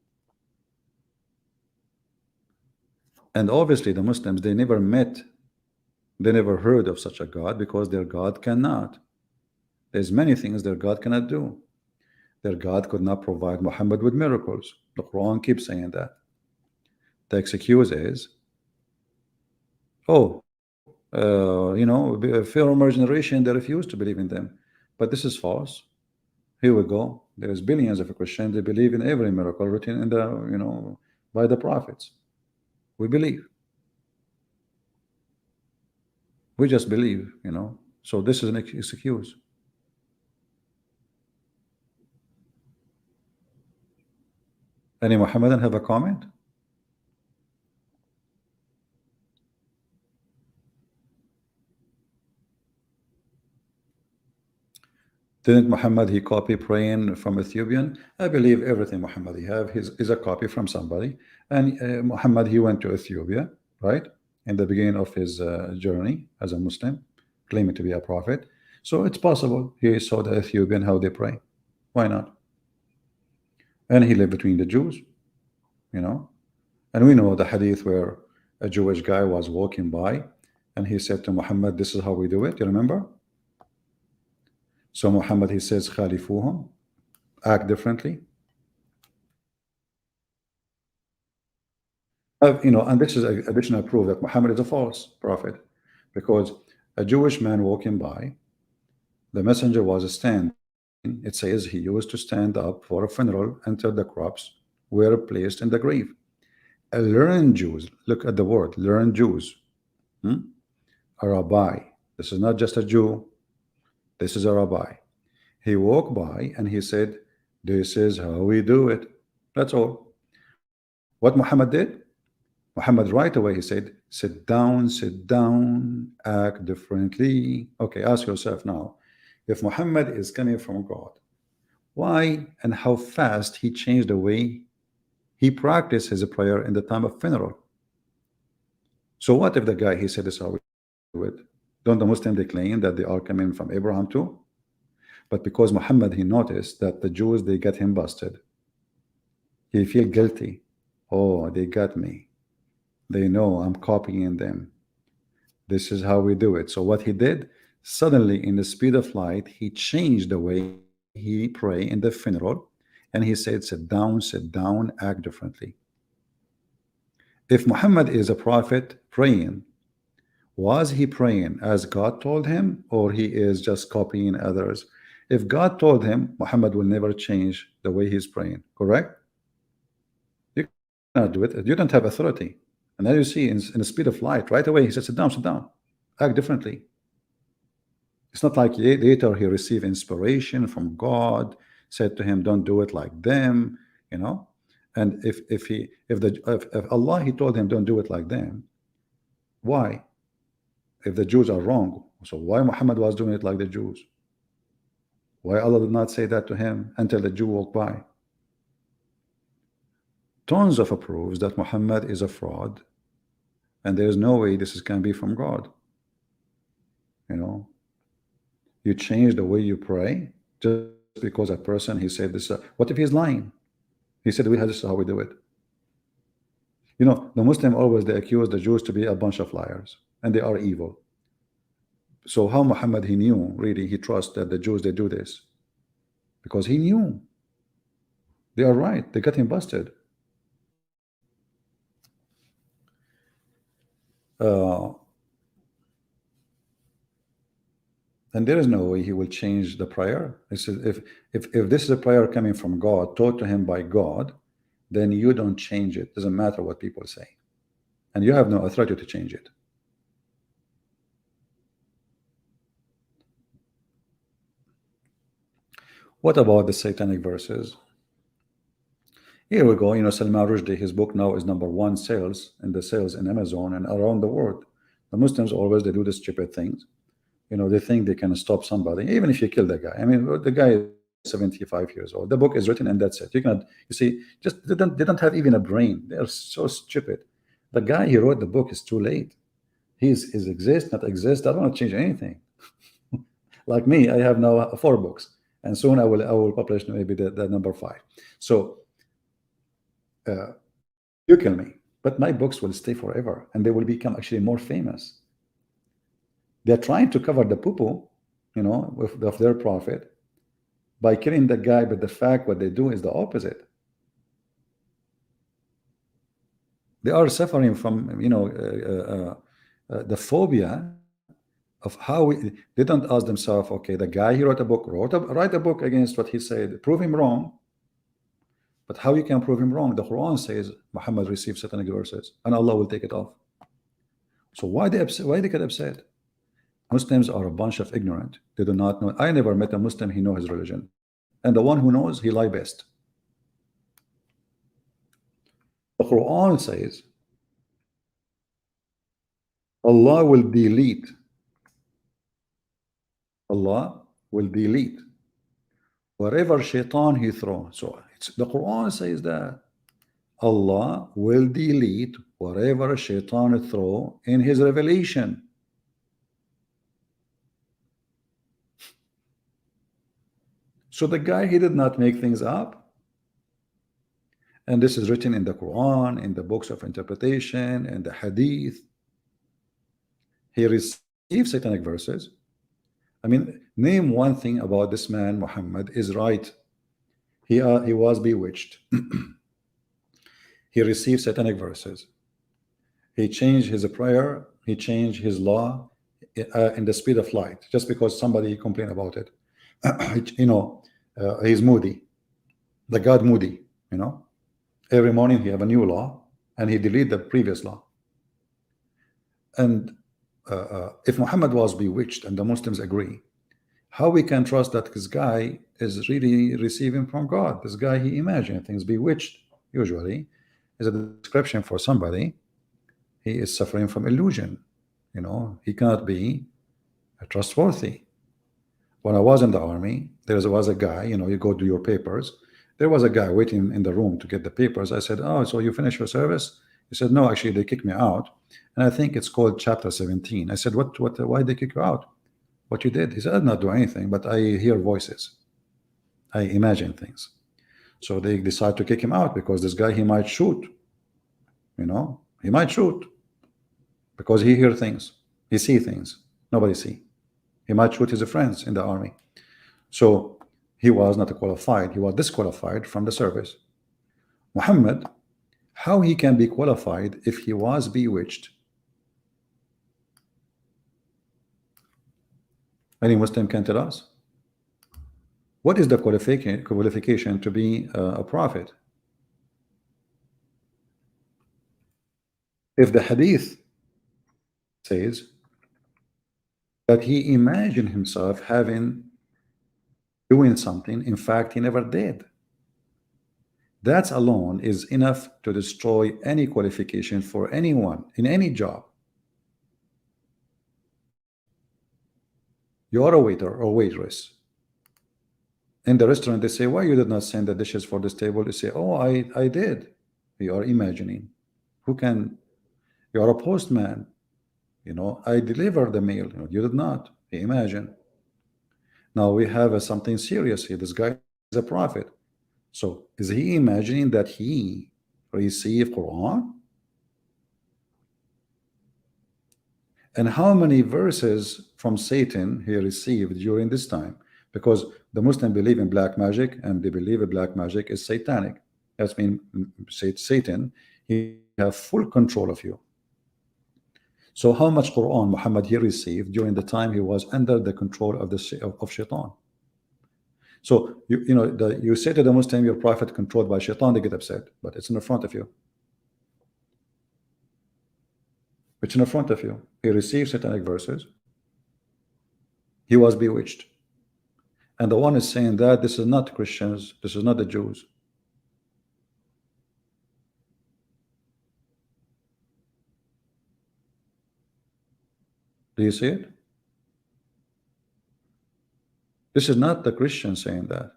Speaker 1: And obviously the Muslims, they never heard of such a God, because their God cannot. There's many things their God cannot do. Their God could not provide Muhammad with miracles. The Quran keeps saying that. The excuse is, oh, former generation, they refuse to believe in them. But this is false. Here we go. There's billions of Christians, they believe in every miracle written in the, by the prophets. We believe. We just believe. So this is an excuse. Any Muhammadan have a comment? Didn't Muhammad, he copy praying from Ethiopian? I believe everything Muhammad he have is a copy from somebody. And Muhammad, he went to Ethiopia, right? In the beginning of his journey as a Muslim, claiming to be a prophet. So it's possible he saw the Ethiopian how they pray. Why not? And he lived between the Jews. And we know the hadith where a Jewish guy was walking by and he said to Muhammad, this is how we do it. You remember? So Muhammad, he says, khalifuhum, act differently. And this is additional proof that Muhammad is a false prophet, because a Jewish man walking by, the messenger was standing. It says he used to stand up for a funeral until the crops were placed in the grave. A learned Jews, look at the word, learned Jews, a rabbi. This is not just a Jew. This is a rabbi. He walked by and he said, this is how we do it. That's all. What Muhammad did? Muhammad right away, he said, sit down, act differently. Okay, ask yourself now, if Muhammad is coming from God, why and how fast he changed the way he practiced his prayer in the time of funeral? So what if the guy, he said, this is how we do it? Don't the Muslims, they claim that they are coming from Abraham too? But because Muhammad, he noticed that the Jews, they got him busted, he feel guilty. Oh, they got me. They know I'm copying them. This is how we do it. So what he did, suddenly in the speed of light, he changed the way he pray in the funeral, and he said, sit down, act differently. If Muhammad is a prophet praying, Was he praying as God told him, or he is just copying others? If God told him, Muhammad will never change the way he's praying, correct? You cannot do it. You don't have authority. And then you see in the speed of light, right away, he said, sit down, act differently. It's not like later he received inspiration from God, said to him, don't do it like them, you know. And if Allah he told him don't do it like them, why? If the Jews are wrong, so why Muhammad was doing it like the Jews? Why Allah did not say that to him until the Jew walked by? Tons of proofs that Muhammad is a fraud, and there is no way this can be from God. You know, you change the way you pray just because a person he said this. What if he's lying? He said this is how we do it. You know, the Muslim always they accuse the Jews to be a bunch of liars, and they are evil. So how Muhammad he knew really he trusts that the Jews they do this because he knew they are right. They got him busted. And there is no way he will change the prayer. He says if this is a prayer coming from God, taught to him by God, then you don't change it. Doesn't matter what people say, and you have no authority to change it. What about the satanic verses? Here we go. You know, Salman Rushdie, his book now is #1 sales in the sales in Amazon and around the world. The Muslims always they do the stupid things. You know, they think they can stop somebody, even if you kill the guy. I mean, the guy is 75 years old. The book is written and that's it. You cannot, you see, just they don't have even a brain. They are so stupid. The guy he wrote the book is too late. He's exist, not exist. I don't want to change anything. Like me, I have now 4 books, and soon I will publish maybe the #5. So you kill me, but my books will stay forever, and they will become actually more famous. They're trying to cover the poo-poo, you know, of their prophet by killing the guy, but the fact what they do is the opposite. They are suffering from, you know, the phobia of how they don't ask themselves, okay, the guy he wrote a book, write a book against what he said, prove him wrong. But how you can prove him wrong? The Quran says Muhammad received satanic verses, and Allah will take it off. So why they upset? Why they get upset? Muslims are a bunch of ignorant. They do not know. I never met a Muslim he knows his religion, and the one who knows he lie best. The Quran says Allah will delete. Allah will delete wherever shaitan he throw. So the Quran says that Allah will delete wherever shaitan throw in his revelation. So the guy, he did not make things up. And this is written in the Quran, in the books of interpretation, and the Hadith. He received satanic verses. I mean, name one thing about this man, Muhammad, is right. He was bewitched. He received satanic verses. He changed his prayer. He changed his law in the speed of light, just because somebody complained about it. You know, he's moody, the God moody, you know. Every morning he have a new law, and he delete the previous law. And if Muhammad was bewitched, and the Muslims agree, how we can trust that this guy is really receiving from God? This guy, he imagined things. Bewitched usually is a description for somebody he is suffering from illusion. You know, he cannot be trustworthy. When I was in the army, there was a guy, you know, you go do your papers. There was a guy waiting in the room to get the papers. I said, oh, so you finished your service? He said, no, actually they kicked me out, and I think it's called chapter 17. I said, why did they kick you out? What you did? He said, I did not do anything, but I hear voices, I imagine things. So they decide to kick him out because this guy, he might shoot, you know, he might shoot because he hear things, he see things nobody see. He might shoot his friends in the army. So he was not qualified. He was disqualified from the service. Muhammad, how he can be qualified if he was bewitched? Any Muslim can tell us what is the qualification to be a prophet? If the hadith says that he imagined himself having doing something, in fact, he never did. That alone is enough to destroy any qualification for anyone in any job. You are a waiter or waitress. In the restaurant, they say, why you did not send the dishes for this table? You say, oh, I did. You are imagining. Who can? You are a postman. I delivered the mail. You did not. You imagine. Now we have something serious here. This guy is a prophet. So is he imagining that he received Quran? And how many verses from Satan he received during this time? Because the Muslim believe in black magic, and they believe that black magic is satanic. That's mean Satan, he have full control of you. So how much Quran Muhammad he received during the time he was under the control of of Shaitan? So you say to the Muslim, your prophet controlled by Shaitan, they get upset, but it's in the front of you. It's in the front of you. He received satanic verses. He was bewitched. And the one is saying that this is not Christians, this is not the Jews. Do you see it? This is not the Christian saying that.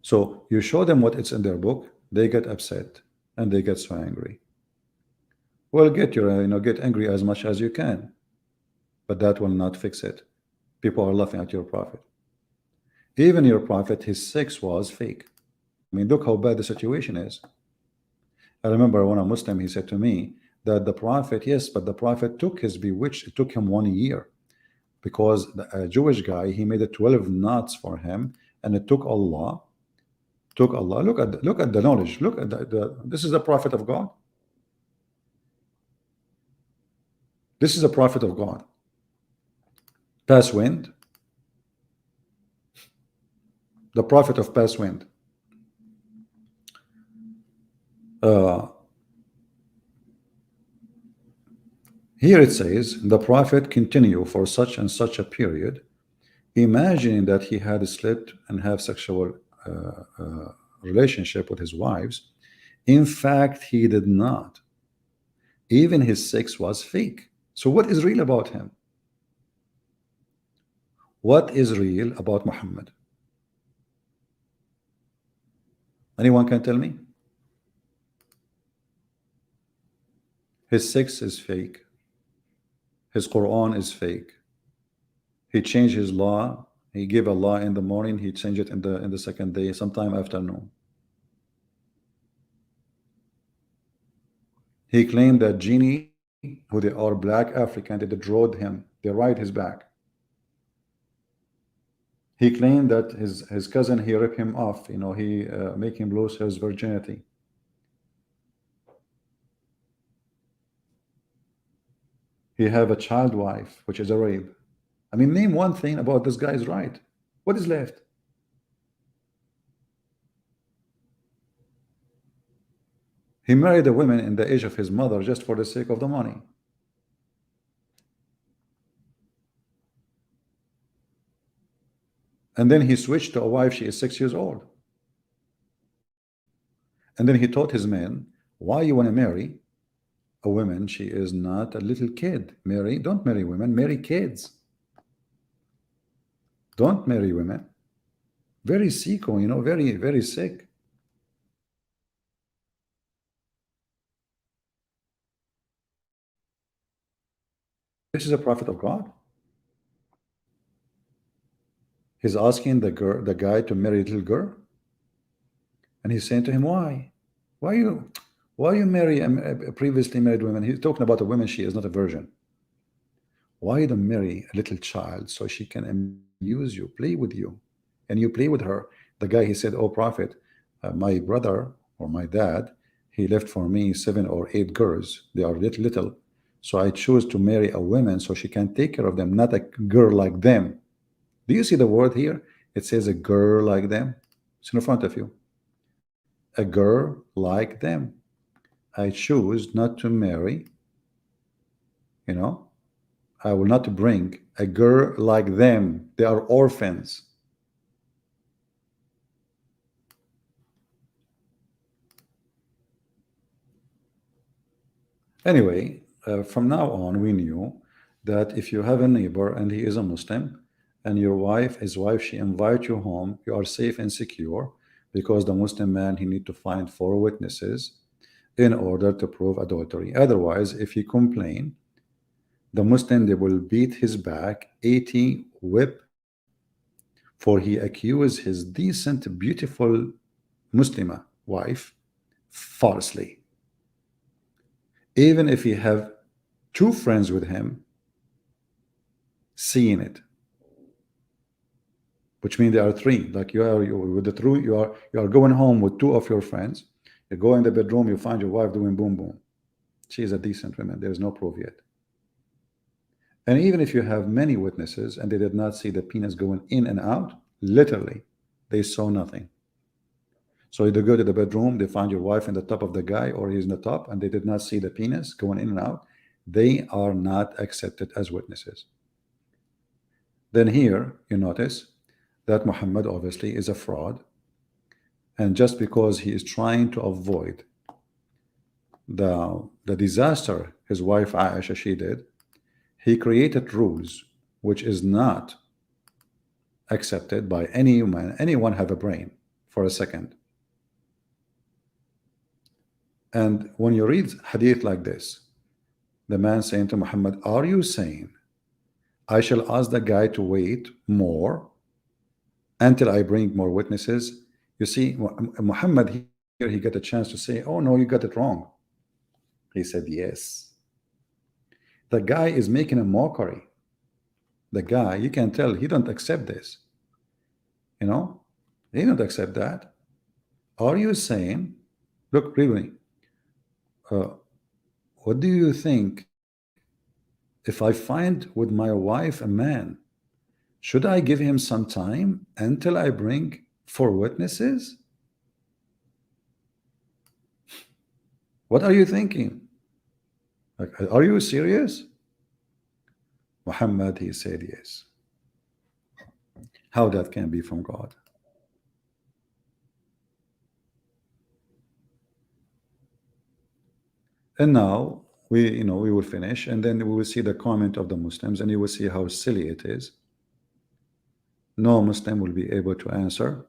Speaker 1: So you show them what it's in their book, they get upset and they get so angry. Well, get angry as much as you can, but that will not fix it. People are laughing at your prophet. Even your prophet, his sex was fake. I mean, look how bad the situation is. I remember when a Muslim, he said to me that the prophet, yes, but the prophet took his bewitched, it took him 1 year, because a Jewish guy, he made it 12 knots for him, and it took Allah. Look at the knowledge. Look at this is the prophet of God. This is a prophet of God. Pass wind. The prophet of pass wind. Here it says, the prophet continue for such and such a period, imagining that he had slept and have sexual relationship with his wives. In fact, he did not. Even his sex was fake. So what is real about him? What is real about Muhammad? Anyone can tell me? His sex is fake. His Quran is fake. He changed his law. He gave a law in the morning. He changed it in the second day, sometime afternoon. He claimed that genie, who they are black African, they rode him. They ride his back. He claimed that his cousin, he ripped him off. He make him lose his virginity. He have a child wife, which is a rape. I mean, name one thing about this guy's right. What is left? He married a woman in the age of his mother just for the sake of the money. And then he switched to a wife, she is 6 years old. And then he taught his men, why you want to marry a woman, she is not a little kid. Don't marry women, marry kids. Don't marry women. Very sicko, very, very sick. This is a prophet of God. He's asking the guy to marry a little girl. And he's saying to him, why? Why you marry a previously married woman? He's talking about a woman, she is not a virgin. Why you don't marry a little child so she can amuse you, play with you, and you play with her? The guy, he said, oh prophet, my brother or my dad, he left for me 7 or 8 girls. They are little. So I choose to marry a woman so she can take care of them, not a girl like them. Do you see the word here? It says a girl like them. It's in front of you. A girl like them. I choose not to marry, you know, I will not bring a girl like them. They are orphans. Anyway, from now on, we knew that if you have a neighbor and he is a Muslim, and your wife, his wife, she invite you home, you are safe and secure because the Muslim man, he need to find four witnesses in order to prove adultery. Otherwise, if he complain, the Muslim, they will beat his back 80 whip, for he accused his decent, beautiful Muslima wife falsely. Even if he have two friends with him seeing it, which means there are three. Like with the true, you are going home with two of your friends. You go in the bedroom, you find your wife doing boom boom. She is a decent woman. There is no proof yet. And even if you have many witnesses and they did not see the penis going in and out, literally, they saw nothing. So you go to the bedroom, they find your wife in the top of the guy, or he's in the top, and they did not see the penis going in and out. They are not accepted as witnesses. Then here you notice that Muhammad obviously is a fraud, and just because he is trying to avoid the disaster his wife Aisha she did, he created rules which is not accepted by anyone. Anyone have a brain for a second. And when you read hadith like this, the man saying to Muhammad, are you saying I shall ask the guy to wait more until I bring more witnesses? You see, Muhammad here, he got a chance to say, oh no, you got it wrong. He said, yes. The guy is making a mockery. The guy, you can tell he don't accept this. You know, he don't accept that. Are you saying, look, really, uh, what do you think if I find with my wife a man? Should I give him some time until I bring four witnesses? What are you thinking? Like, are you serious? Muhammad, he said yes. How that can be from God? And now we will finish, and then we will see the comment of the Muslims, and you will see how silly it is. No Muslim will be able to answer.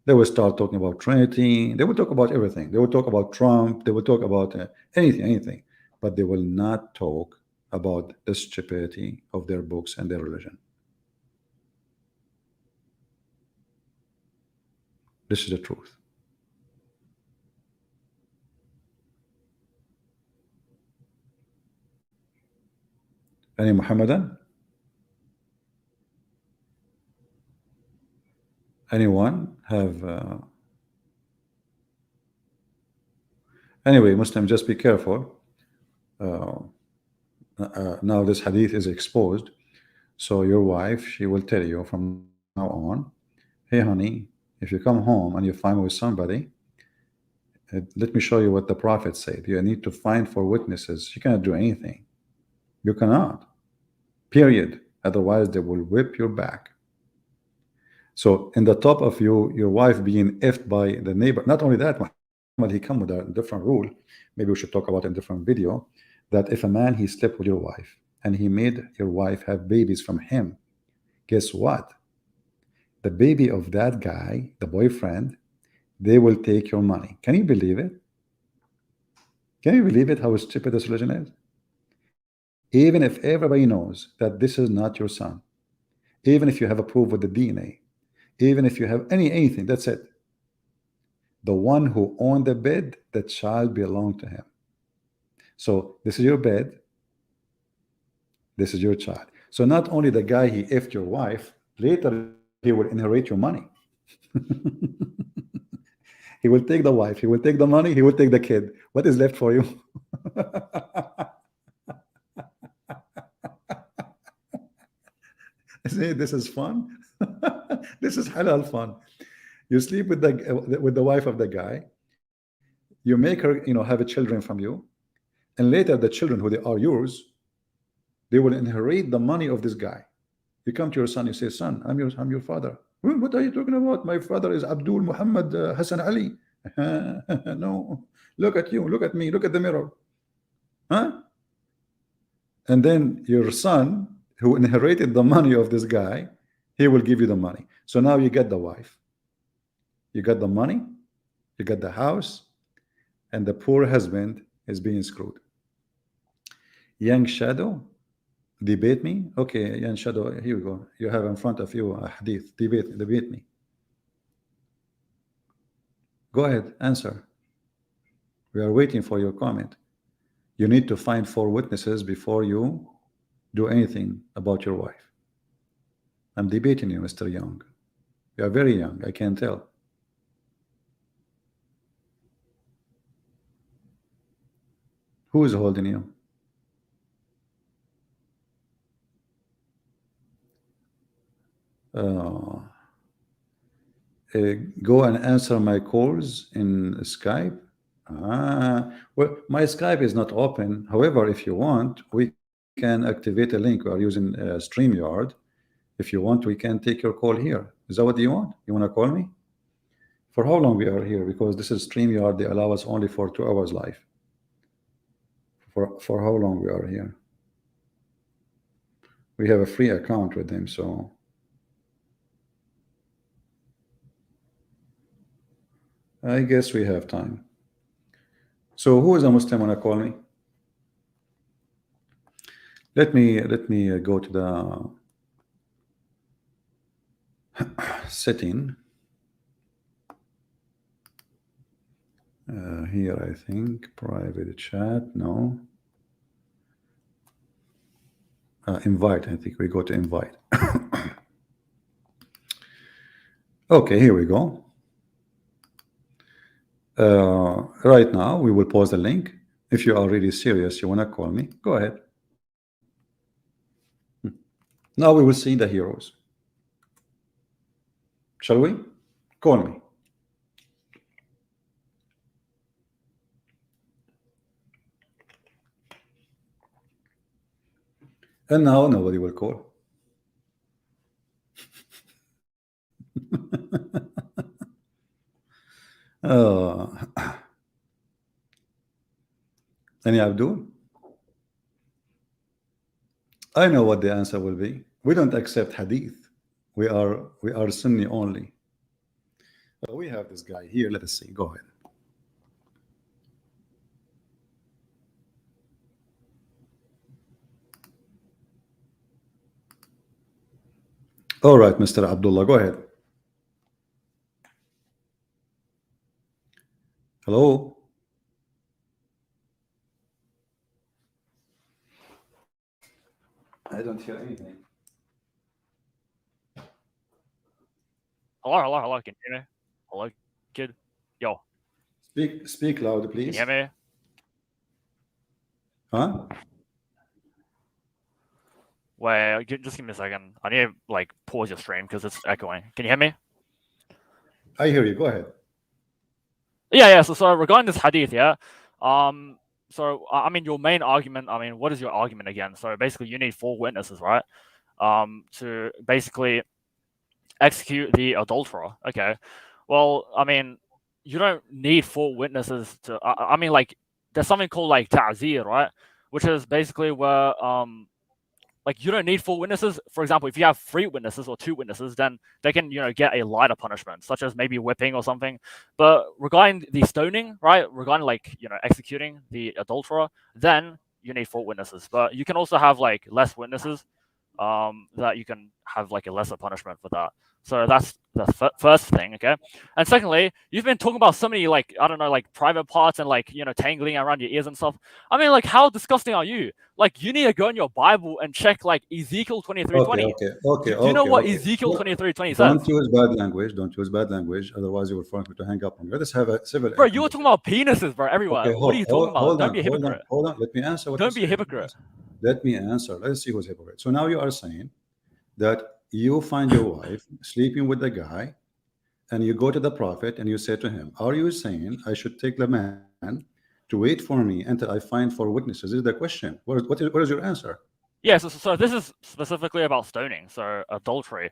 Speaker 1: They will start talking about Trinity. They will talk about everything. They will talk about Trump. They will talk about anything, but they will not talk about the stupidity of their books and their religion. This is the truth. Any Muhammadan? Anyone have? Anyway, Muslim, just be careful. Now this hadith is exposed, so your wife, she will tell you from now on, hey honey, if you come home and you find with somebody, let me show you what the Prophet said. You need to find four witnesses. You cannot do anything. You cannot. Period. Otherwise, they will whip your back. So, in the top of you, your wife being effed by the neighbor. Not only that, Muhammad, he come with a different rule. Maybe we should talk about in a different video. That if a man he slept with your wife and he made your wife have babies from him, guess what? The baby of that guy, the boyfriend, they will take your money. Can you believe it? Can you believe it? How stupid this religion is? Even if everybody knows that this is not your son, even if you have a proof with the DNA, even if you have anything, that's it. The one who owned the bed, the child belonged to him. So this is your bed, this is your child. So not only the guy he effed your wife, later he will inherit your money. He will take the wife, he will take the money, he will take the kid. What is left for you? See, this is fun. This is halal fun. You sleep with the wife of the guy. You make her, have a children from you, and later the children who they are yours, they will inherit the money of this guy. You come to your son, you say, son, I'm your father. What are you talking about? My father is Abdul Muhammad Hassan Ali. No, look at you, look at me, look at the mirror. Huh? And then your son, who inherited the money of this guy, he will give you the money. So now you get the wife, you got the money, you got the house, and the poor husband is being screwed. Young Shadow, debate me? Okay, Young Shadow, here we go. You have in front of you a hadith. Debate me. Go ahead, answer. We are waiting for your comment. You need to find 4 witnesses before you do anything about your wife. I'm debating you, Mr. Young. You are very young, I can tell. Who is holding you? Go and answer my calls in Skype. Well, my Skype is not open. However, if you want, we can activate a link. We are using StreamYard. If you want, we can take your call here. Is that what you want? You want to call me? For how long we are here? Because this is StreamYard. They allow us only for 2 hours live. For how long we are here? We have a free account with them, so I guess we have time. So who is a Muslim wanna call me? Let me go to the setting. Here, I think private chat. No. Invite. I think we go to invite. Okay, here we go. Right now, we will pause the link. If you are really serious, you want to call me, go ahead. Now we will see the heroes. Shall we? Call me. And now nobody will call. Any Abdul? I know what the answer will be. We don't accept hadith. We are Sunni only. We have this guy here. Let us see. Go ahead. All right, Mr. Abdullah, go ahead. Hello. I don't hear anything.
Speaker 2: Hello. Can you hear me? Hello, kid. Yo.
Speaker 1: Speak loud, please.
Speaker 2: Can you hear me?
Speaker 1: Huh?
Speaker 2: Wait, just give me a second. I need to pause your stream because it's echoing. Can you hear me?
Speaker 1: I hear you. Go ahead.
Speaker 2: Yeah. So regarding this hadith, yeah. So I mean, your main argument. I mean, what is your argument again? So basically, you need 4 witnesses, right? To basically execute the adulterer. Okay. Well, I mean, you don't need 4 witnesses to. I mean, there's something called ta'zir, right? Which is basically where you don't need 4 witnesses. For example, if you have 3 witnesses or 2 witnesses, then they can get a lighter punishment, such as maybe whipping or something. But regarding the stoning, right? Regarding executing the adulterer, then you need 4 witnesses. But you can also have less witnesses, that you can have a lesser punishment for that. So that's the first thing, okay? And secondly, you've been talking about so many I don't know, private parts and tangling around your ears and stuff. I mean, how disgusting are you? You need to go in your Bible and check Ezekiel 23:20.
Speaker 1: Okay.
Speaker 2: Do you know what Ezekiel 23:20 says?
Speaker 1: Don't use bad language. Don't use bad language. Otherwise, you will force me to hang up on you. Let us have a civil.
Speaker 2: Bro, you were talking about penises, bro, everywhere.
Speaker 1: Okay,
Speaker 2: what are you talking about? Don't be a hypocrite.
Speaker 1: Hold on. Let me answer.
Speaker 2: Don't be a hypocrite.
Speaker 1: Let me answer. Let's see who's hypocrite. So now you are saying that you find your wife sleeping with the guy, and you go to the prophet and you say to him, are you saying I should take the man to wait for me until I find four witnesses? This is the question. What is your answer?
Speaker 2: Yeah, so this is specifically about stoning, so adultery.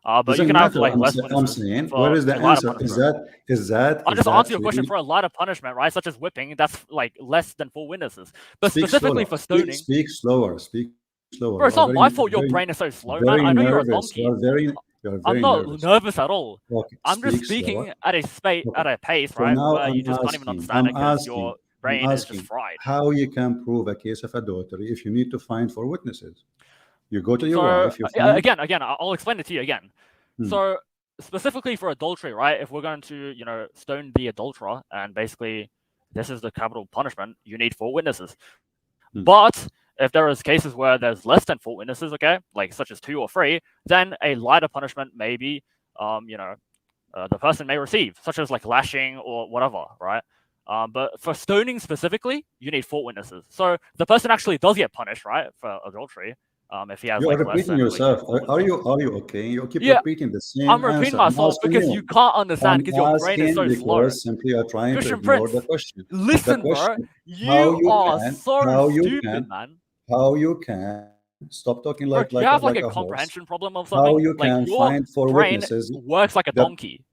Speaker 2: But you
Speaker 1: Doesn't
Speaker 2: can have
Speaker 1: matter.
Speaker 2: like less
Speaker 1: I'm
Speaker 2: witnesses
Speaker 1: saying, where
Speaker 2: for
Speaker 1: is the
Speaker 2: a lighter
Speaker 1: answer? Is
Speaker 2: punishment.
Speaker 1: that is that
Speaker 2: I'll
Speaker 1: is
Speaker 2: just
Speaker 1: that
Speaker 2: answer your question
Speaker 1: really?
Speaker 2: for a lighter punishment, right? Such as whipping, that's like less than four witnesses. But
Speaker 1: Speak
Speaker 2: specifically
Speaker 1: slower.
Speaker 2: for stoning,
Speaker 1: Speak slower. Speak slower. You are
Speaker 2: bro, it's
Speaker 1: very
Speaker 2: not my fault your
Speaker 1: very
Speaker 2: brain is so slow,
Speaker 1: very
Speaker 2: man. I know you're a
Speaker 1: nervous.
Speaker 2: donkey.
Speaker 1: You are
Speaker 2: I'm
Speaker 1: very
Speaker 2: not
Speaker 1: nervous.
Speaker 2: nervous at all.
Speaker 1: Okay,
Speaker 2: I'm just
Speaker 1: speak slower.
Speaker 2: speaking at
Speaker 1: Okay.
Speaker 2: at a pace,
Speaker 1: So
Speaker 2: right,
Speaker 1: now
Speaker 2: where you just can't even understand
Speaker 1: I'm
Speaker 2: it because
Speaker 1: asking,
Speaker 2: your
Speaker 1: I'm
Speaker 2: brain is just
Speaker 1: asking
Speaker 2: fried.
Speaker 1: how you can prove a case of adultery if you need to find four witnesses. You go to your
Speaker 2: So
Speaker 1: wife, you find.
Speaker 2: again, I'll explain it to you again.
Speaker 1: Hmm.
Speaker 2: So specifically for adultery, right? If we're going to, stone the adulterer, and basically this is the capital punishment, you need four witnesses.
Speaker 1: Hmm.
Speaker 2: But if there is cases where there's less than four witnesses, okay, like such as two or three, then a lighter punishment may be, the person may receive, such as like lashing or whatever, right? But for stoning specifically, you need four witnesses. So the person actually does get punished, right, for adultery, if he has
Speaker 1: You are
Speaker 2: like less
Speaker 1: repeating
Speaker 2: than like
Speaker 1: yourself.
Speaker 2: four witnesses.
Speaker 1: Are you okay? You keep
Speaker 2: Yeah,
Speaker 1: repeating the same
Speaker 2: I'm repeating
Speaker 1: answer. I'm
Speaker 2: myself
Speaker 1: asking
Speaker 2: because
Speaker 1: you.
Speaker 2: you can't understand
Speaker 1: I'm
Speaker 2: because your brain is
Speaker 1: asking
Speaker 2: so slow.
Speaker 1: because simply you are trying to
Speaker 2: Christian
Speaker 1: ignore the
Speaker 2: Prince,
Speaker 1: question. The
Speaker 2: listen, bro,
Speaker 1: question, how
Speaker 2: you
Speaker 1: you
Speaker 2: are
Speaker 1: can,
Speaker 2: so
Speaker 1: how you
Speaker 2: stupid,
Speaker 1: can,
Speaker 2: man.
Speaker 1: how you can stop talking
Speaker 2: Bro, do you have like
Speaker 1: like
Speaker 2: a
Speaker 1: a horse.
Speaker 2: comprehension problem or
Speaker 1: How
Speaker 2: something?
Speaker 1: you
Speaker 2: Like
Speaker 1: can
Speaker 2: your
Speaker 1: find four
Speaker 2: brain
Speaker 1: witnesses.
Speaker 2: works like a
Speaker 1: The
Speaker 2: donkey.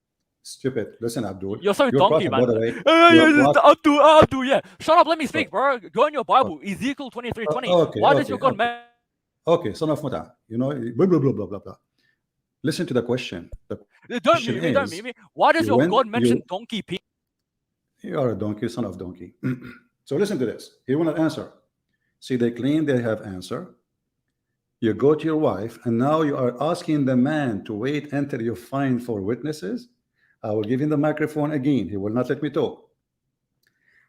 Speaker 1: stupid. Listen, Abdul.
Speaker 2: You're so
Speaker 1: Your
Speaker 2: donkey,
Speaker 1: prophet, by
Speaker 2: man.
Speaker 1: the way, your prophet.
Speaker 2: Abdul, yeah. Shut up, let me
Speaker 1: Okay,
Speaker 2: speak, bro. Go in your Bible, Ezekiel 23:20.
Speaker 1: okay,
Speaker 2: Why does your God
Speaker 1: okay. Okay, son of Muta. You know, blah blah blah blah blah blah. Listen to the question. The question
Speaker 2: Don't mute
Speaker 1: is,
Speaker 2: me, don't mute me. Why does
Speaker 1: you
Speaker 2: your
Speaker 1: went
Speaker 2: God
Speaker 1: you
Speaker 2: mention donkey people?
Speaker 1: you are a donkey, son of donkey. So listen to this. He will not answer. See, they claim they have answer. You go to your wife, and now you are asking the man to wait until you find four witnesses. I will give him the microphone again. He will not let me talk.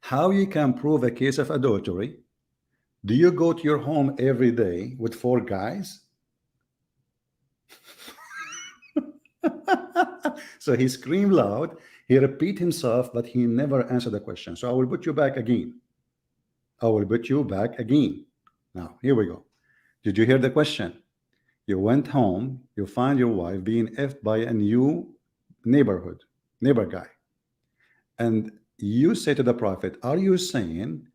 Speaker 1: How you can prove a case of adultery? Do you go to your home every day with four guys? So he screamed loud, he repeat himself, but he never answered the question. So I will put you back again. I will put you back again. Now, here we go. Did you hear the question? You went home, you find your wife being effed by a new neighbor guy. And you say to the prophet, are you saying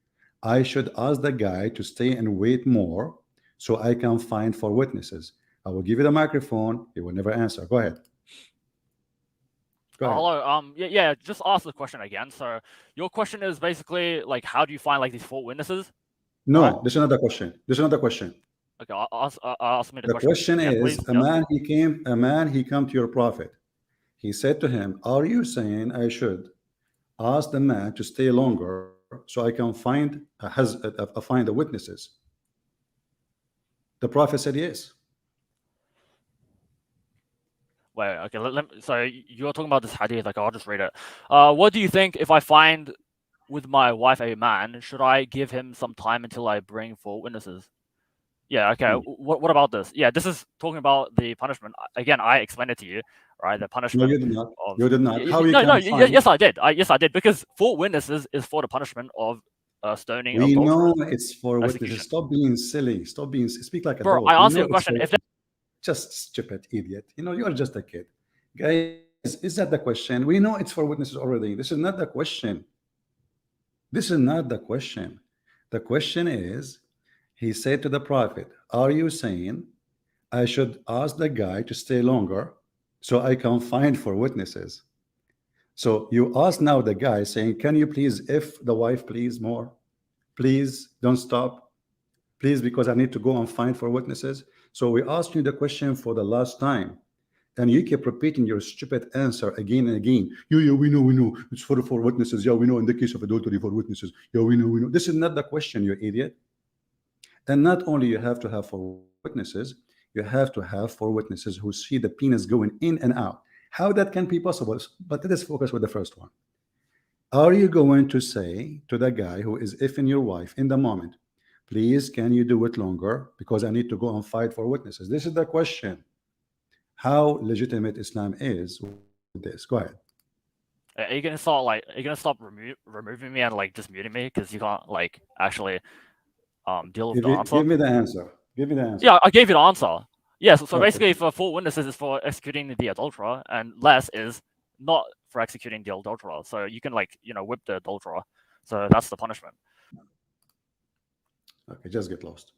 Speaker 1: I should ask the guy to stay and wait more so I can find four witnesses? I will give you the microphone. He will never answer. Go ahead. Go ahead.
Speaker 2: Hello, yeah, just ask the question again. So your question is basically like, how do you find like these four witnesses, right?
Speaker 1: No, there's another question. There's another question.
Speaker 2: Okay, ask me the
Speaker 1: The
Speaker 2: question
Speaker 1: question
Speaker 2: again,
Speaker 1: is,
Speaker 2: please. Yes.
Speaker 1: a man he come to your prophet. He said to him, are you saying I should ask the man to stay longer so I can find the witnesses? The prophet said yes.
Speaker 2: Wait, okay. So you're talking about this hadith. Like, I'll just read it. What do you think if I find with my wife a man? Should I give him some time until I bring four witnesses? Yeah. Okay.
Speaker 1: Hmm.
Speaker 2: What about this? Yeah, this is talking about the punishment. Again, I explained it to you, right? The
Speaker 1: No,
Speaker 2: punishment
Speaker 1: you did not.
Speaker 2: of
Speaker 1: You did not. How you
Speaker 2: no,
Speaker 1: can find?
Speaker 2: yes, I did. Yes, I did, because four witnesses is for the punishment of stoning
Speaker 1: We know
Speaker 2: adulterers,
Speaker 1: it's for witnesses.
Speaker 2: execution.
Speaker 1: Stop being silly. Stop being speak like
Speaker 2: Bro,
Speaker 1: adult.
Speaker 2: I
Speaker 1: We
Speaker 2: answer
Speaker 1: know
Speaker 2: your
Speaker 1: it's
Speaker 2: question.
Speaker 1: for
Speaker 2: If
Speaker 1: just stupid idiot. You know, you are just a kid. Guys, is that the question? We know it's for witnesses already. This is not the question. This is not the question. The question is, he said to the prophet, are you saying I should ask the guy to stay longer so I can find for witnesses? So you ask now the guy saying, can you please, if the wife, please more, please don't stop, please, because I need to go and find for witnesses. So we asked you the question for the last time, and you keep repeating your stupid answer again and again. Yeah, we know. It's for witnesses. Yeah, we know in the case of adultery for witnesses. Yeah, we know. This is not the question, you idiot. And not only you have to have four witnesses, you have to have four witnesses who see the penis going in and out. How that can be possible? But let us focus with the first one. Are you going to say to the guy who is effing your wife in the moment, please, can you do it longer? Because I need to go and fight for witnesses. This is the question. How legitimate Islam is with this. Go ahead.
Speaker 2: are you gonna start like, are you gonna stop removing me and like just muting me because you can't like actually deal with the answer?
Speaker 1: Give me the answer. Give me the answer.
Speaker 2: Yeah, I gave you the answer. Yeah, so
Speaker 1: Okay.
Speaker 2: basically, for four witnesses is for executing the adulterer, and less is not for executing the adulterer. So you can like whip the adulterer. So that's the punishment.
Speaker 1: Okay, just get lost.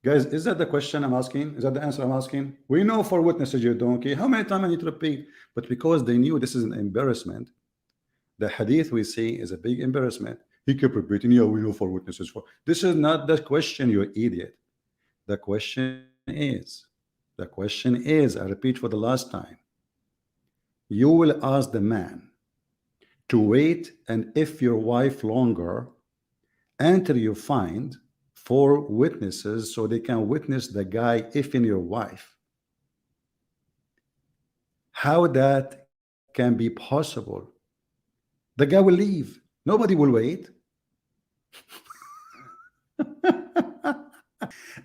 Speaker 1: Guys, is that the question I'm asking? Is that the answer I'm asking? We know for witnesses, you donkey. How many times I need to repeat? But because they knew this is an embarrassment, the hadith we see is a big embarrassment. He kept repeating, yeah, we know for witnesses. For this is not the question, you idiot. The question is, I repeat for the last time, you will ask the man to wait and if your wife longer until you find four witnesses so they can witness the guy if in your wife. How that can be possible? The guy will leave. Nobody will wait.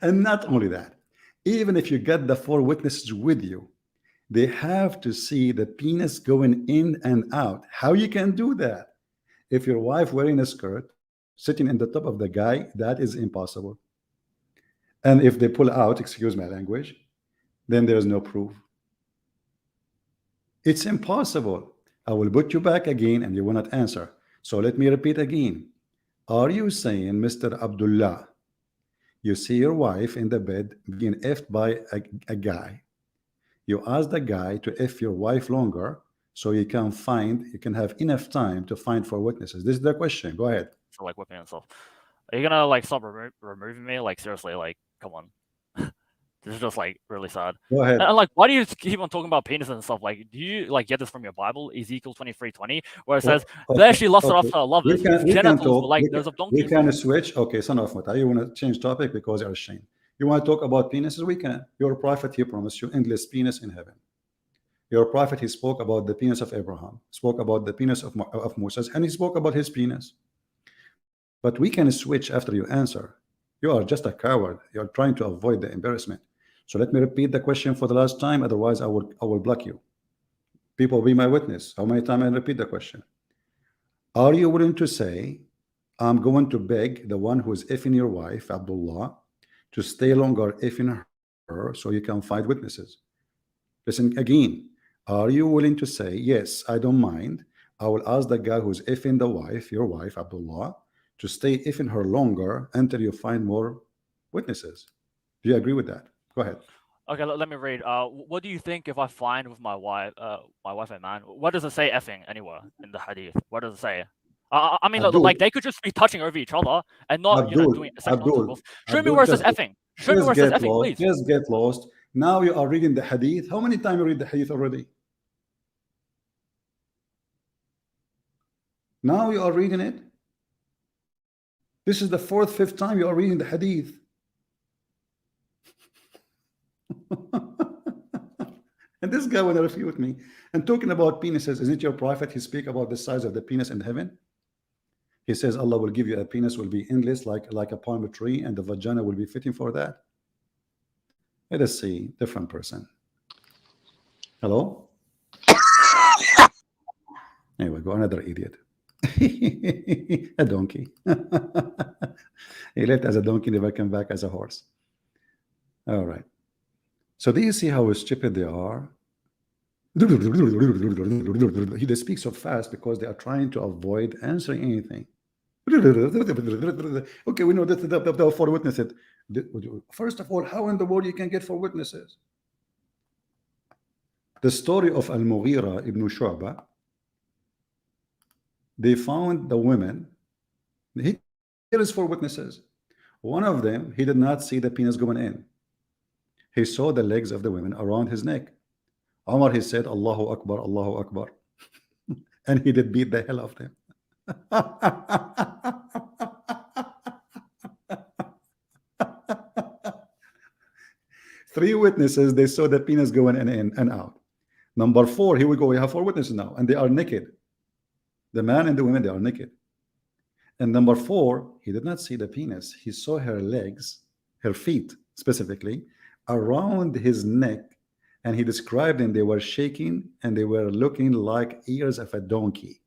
Speaker 1: And not only that, even if you get the four witnesses with you, they have to see the penis going in and out. How you can do that? If your wife wearing a skirt, sitting in the top of the guy, that is impossible. And if they pull out, excuse my language, then there's no proof. It's impossible. I will put you back again and you will not answer. So let me repeat again. Are you saying, Mr. Abdullah, you see your wife in the bed being effed by a guy? You ask the guy to F your wife longer so you can have enough time to find four witnesses. This is the question. Go ahead.
Speaker 2: For like whipping himself. Are you gonna like stop removing me? Like seriously, like come on. This is just like really sad.
Speaker 1: Go ahead.
Speaker 2: And like, why do you keep on talking about penis and stuff? Like, do you like get this from your Bible, Ezekiel 23:20, where it says, "There
Speaker 1: Okay,
Speaker 2: she lusted
Speaker 1: okay.
Speaker 2: after her lovers, whose
Speaker 1: We can
Speaker 2: genitals
Speaker 1: talk.
Speaker 2: were like those of
Speaker 1: We
Speaker 2: donkeys."
Speaker 1: can switch. Okay, son of Mata, you want to change topic because you're ashamed. You want to talk about penises? We can. Your prophet, he promised you endless penis in heaven. Your prophet, he spoke about the penis of Abraham, spoke about the penis of Moses, and he spoke about his penis. But we can switch after you answer. You are just a coward. You're trying to avoid the embarrassment. So let me repeat the question for the last time. Otherwise, I will block you. People be my witness. How many times I repeat the question? Are you willing to say, I'm going to beg the one who is effing your wife, Abdullah, to stay longer effing her so you can find witnesses? Listen again. Are you willing to say, yes, I don't mind. I will ask the guy who's effing the wife, your wife, Abdullah, to stay effing her longer until you find more witnesses. Do you agree with that? Go ahead.
Speaker 2: Okay, let me read. What do you think if I find with my wife and man? What does it say effing anywhere in the hadith? What does it say? I mean, like
Speaker 1: Abdul,
Speaker 2: they could just be touching over each other and not,
Speaker 1: Abdul,
Speaker 2: doing sexual
Speaker 1: Abdul,
Speaker 2: intercourse. Show me
Speaker 1: Abdul,
Speaker 2: where it says effing. Show me where
Speaker 1: just
Speaker 2: it says
Speaker 1: get
Speaker 2: effing,
Speaker 1: lost.
Speaker 2: please.
Speaker 1: Just get lost. Now you are reading the hadith. How many times you read the hadith already? Now you are reading it. This is the fourth, fifth time you are reading the hadith. And this guy want to refute me. And talking about penises, isn't your prophet? He speak about the size of the penis in heaven. He says Allah will give you a penis will be endless like a palm tree, and the vagina will be fitting for that. Let us see, different person. Hello? Anyway, go another idiot. A donkey. He left as a donkey, never come back as a horse. All right. So do you see how stupid they are? They speak so fast because they are trying to avoid answering anything. Okay, we know that the four witnesses. First of all, how in the world you can get four witnesses? The story of Al-Mughira ibn Shu'bah, they found the women. Here is four witnesses. One of them, he did not see the penis going in. He saw the legs of the women around his neck. Omar, he said, Allahu Akbar, Allahu Akbar. And he did beat the hell of them. Three witnesses, they saw the penis going in and out. Number four, here we go. We have four witnesses now, and they are naked. The man and the women, they are naked. And number four, he did not see the penis. He saw her legs, her feet specifically, around his neck. And he described them, they were shaking and they were looking like ears of a donkey.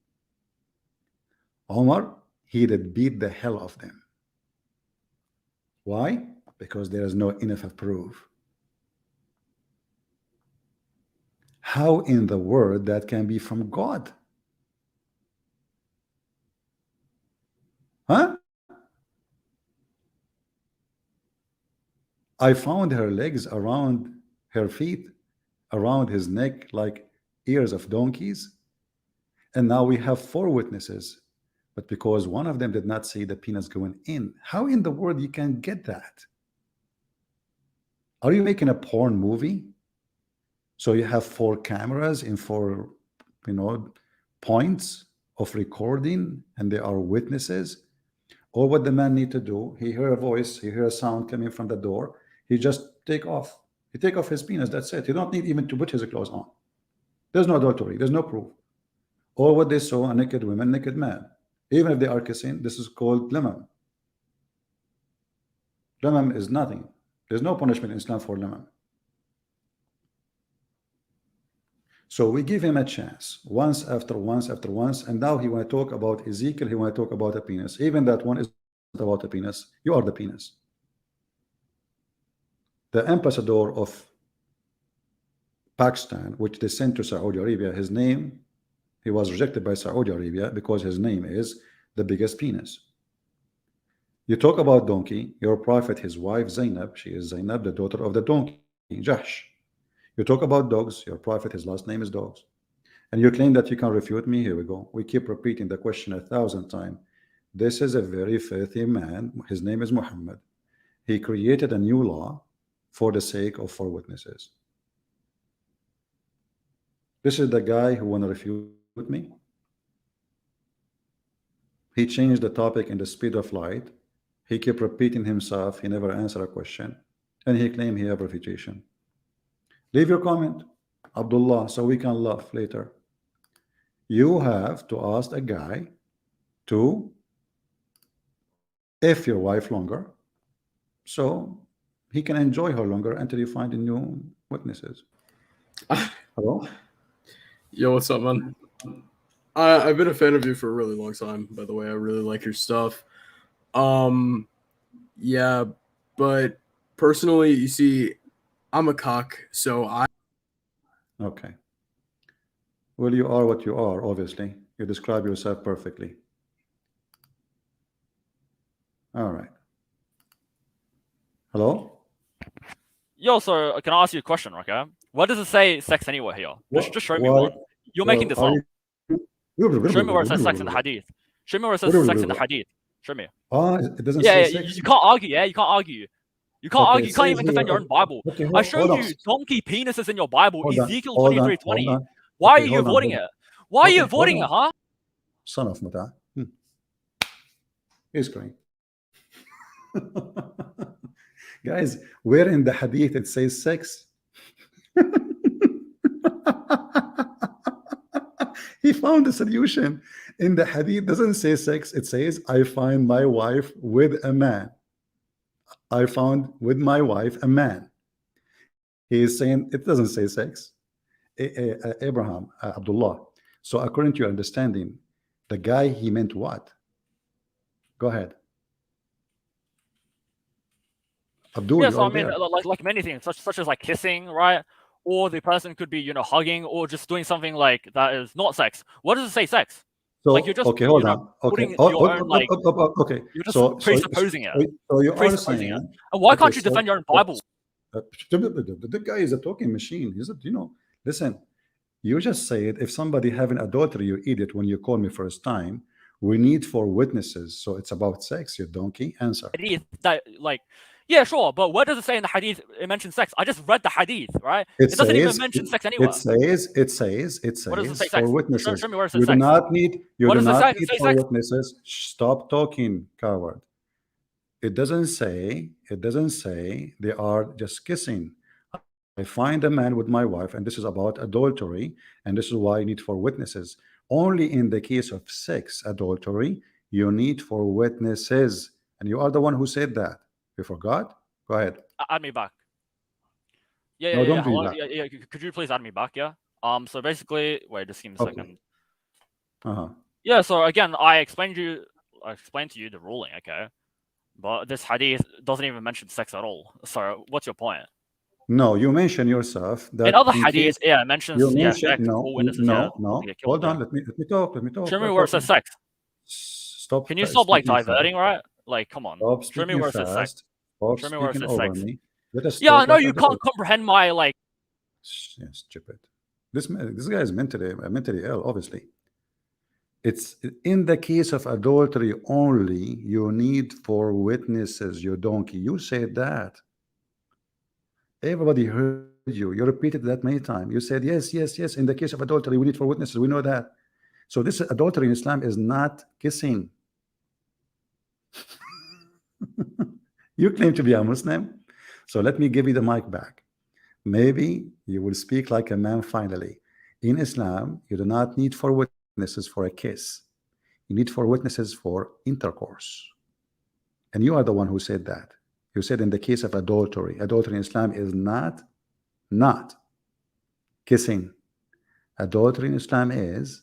Speaker 1: Omar, he did beat the hell of them. Why? Because there is no enough of proof. How in the world that can be from God? Huh? I found her legs around her feet, around his neck, like ears of donkeys. And now we have four witnesses. But because one of them did not see the penis going in, how in the world you can get that? Are you making a porn movie? So you have four cameras in four, you know, points of recording, and they are witnesses. Or what the man need to do, he hear a voice, he hear a sound coming from the door, he just take off. He take off his penis, that's it. He don't need even to put his clothes on. There's no adultery, there's no proof. Or what they saw, a naked woman, naked man. Even if they are kissing, this is called lemam. Lemam is nothing. There's no punishment in Islam for lemam. So we give him a chance, once after once after once, and now he want to talk about Ezekiel, he want to talk about a penis. Even that one isn't about a penis. You are the penis. The ambassador of Pakistan, which they sent to Saudi Arabia, his name, he was rejected by Saudi Arabia because his name is the biggest penis. You talk about donkey, your prophet, his wife Zainab, she is Zainab, the daughter of the donkey, Jahsh. You talk about dogs, your prophet, his last name is Dogs. And you claim that you can refute me. Here we go. We keep repeating the question 1,000 times. This is a very filthy man. His name is Muhammad. He created a new law for the sake of four witnesses. This is the guy who want to refute me. He changed the topic in the speed of light. He kept repeating himself. He never answered a question. And he claimed he have refutation. Leave your comment, Abdullah, so we can laugh later. You have to ask a guy to if your wife longer, so he can enjoy her longer until you find new witnesses. Hello?
Speaker 3: Yo, what's up, man? I've been a fan of you for a really long time, by the way. I really like your stuff. Yeah, but personally, you see, I'm a cock, so I
Speaker 1: Okay. Well, you are what you are, obviously. You describe yourself perfectly. All right. Hello?
Speaker 2: Yo, so can I ask you a question, okay? What does it say sex anywhere here? Just show me
Speaker 1: Why?
Speaker 2: one. You're making this
Speaker 1: Are
Speaker 2: up.
Speaker 1: you?
Speaker 2: Show me where it says sex in the hadith. Show me where it says sex in the hadith. Show me.
Speaker 1: Ah, it doesn't
Speaker 2: Yeah,
Speaker 1: say
Speaker 2: yeah,
Speaker 1: sex.
Speaker 2: you can't argue. Yeah, you can't argue. You can't
Speaker 1: Okay,
Speaker 2: argue.
Speaker 1: it
Speaker 2: You can't
Speaker 1: says
Speaker 2: even
Speaker 1: here.
Speaker 2: defend your own Bible.
Speaker 1: Okay,
Speaker 2: I showed
Speaker 1: hold on.
Speaker 2: you donkey penises in your Bible,
Speaker 1: Hold on.
Speaker 2: Ezekiel
Speaker 1: Hold on.
Speaker 2: 23:20.
Speaker 1: Hold on.
Speaker 2: Why are
Speaker 1: Okay,
Speaker 2: you
Speaker 1: hold on.
Speaker 2: avoiding
Speaker 1: Hold on.
Speaker 2: it? Why are you
Speaker 1: Okay, hold
Speaker 2: avoiding it,
Speaker 1: on.
Speaker 2: huh?
Speaker 1: Son of Mata. He's crying. Guys, where in the hadith it says sex? He found a solution. In the hadith doesn't say sex, it says I find my wife with a man. I found with my wife a man. He is saying it doesn't say sex. Abraham, Abdullah. So according to your understanding, the guy he meant what? Go ahead. Abdul,
Speaker 2: Yeah,
Speaker 1: you
Speaker 2: so I
Speaker 1: are
Speaker 2: mean,
Speaker 1: there.
Speaker 2: like many things, such as like kissing, right? Or the person could be, hugging, or just doing something like that is not sex. What does it say sex? Like you're
Speaker 1: So
Speaker 2: just,
Speaker 1: okay, hold on. Okay,
Speaker 2: putting your own like
Speaker 1: okay.
Speaker 2: you're just
Speaker 1: So
Speaker 2: presupposing it,
Speaker 1: you are
Speaker 2: presupposing it.
Speaker 1: saying
Speaker 2: And why
Speaker 1: okay.
Speaker 2: can't you defend your own Bible?
Speaker 1: The guy is a talking machine. He's a, listen. You just said if somebody having adultery, you eat it when you call me first time. We need four witnesses. So it's about sex, you donkey. Answer.
Speaker 2: Hadith that like, yeah, sure, but what does it say in the hadith? It mentions sex. I just read the hadith, right?
Speaker 1: It
Speaker 2: It doesn't even
Speaker 1: says,
Speaker 2: mention sex
Speaker 1: it
Speaker 2: anywhere.
Speaker 1: says,
Speaker 2: What does it say
Speaker 1: four
Speaker 2: sex?
Speaker 1: witnesses.
Speaker 2: Show me where it
Speaker 1: You
Speaker 2: says
Speaker 1: do
Speaker 2: sex.
Speaker 1: not need,
Speaker 2: What does it say? Say
Speaker 1: four
Speaker 2: sex.
Speaker 1: witnesses. Stop talking, coward. It doesn't say they are just kissing. I find a man with my wife, and this is about adultery, and this is why you need four witnesses. Only in the case of sex, adultery, you need four witnesses. And you are the one who said that. You forgot? Go ahead.
Speaker 2: Add me back.
Speaker 1: No, don't do
Speaker 2: Hello?
Speaker 1: that.
Speaker 2: Yeah. Could you please add me back? Yeah. So basically, wait, just give me a
Speaker 1: Okay.
Speaker 2: second.
Speaker 1: Uh-huh.
Speaker 2: Yeah. So again, I explained to you the ruling, okay? But this hadith doesn't even mention sex at all. So what's your point?
Speaker 1: No, you mentioned yourself
Speaker 2: In
Speaker 1: that
Speaker 2: other
Speaker 1: in case
Speaker 2: hadith, yeah, it
Speaker 1: you
Speaker 2: mentions
Speaker 1: mentioned
Speaker 2: sex,
Speaker 1: no,
Speaker 2: four witnesses, yeah, to
Speaker 1: no.
Speaker 2: get killed.
Speaker 1: Hold on,
Speaker 2: Yeah.
Speaker 1: let me talk. Let me talk.
Speaker 2: Show me
Speaker 1: You're
Speaker 2: where it says
Speaker 1: talking.
Speaker 2: sex.
Speaker 1: Stop
Speaker 2: Can you stop like
Speaker 1: speaking fast.
Speaker 2: diverting, right? Like, come on.
Speaker 1: Stop
Speaker 2: Show me
Speaker 1: speaking
Speaker 2: where it says sex.
Speaker 1: fast. Stop
Speaker 2: Show me where it
Speaker 1: speaking
Speaker 2: says
Speaker 1: over
Speaker 2: sex.
Speaker 1: me. Let us
Speaker 2: Yeah, I
Speaker 1: talk
Speaker 2: know
Speaker 1: like
Speaker 2: you can't
Speaker 1: adults.
Speaker 2: comprehend my like.
Speaker 1: Yeah, stupid. This guy is mentally ill. Obviously, it's in the case of adultery only. You need 4 witnesses. You donkey. You said that. Everybody heard you. You repeated that many times. You said yes, yes, yes. In the case of adultery, we need 4 witnesses. We know that. So this adultery in Islam is not kissing. You claim to be a Muslim, so let me give you the mic back. Maybe you will speak like a man finally. In Islam, you do not need 4 witnesses for a kiss. You need 4 witnesses for intercourse. And you are the one who said that. You said in the case of adultery, adultery in Islam is not kissing. Adultery in Islam is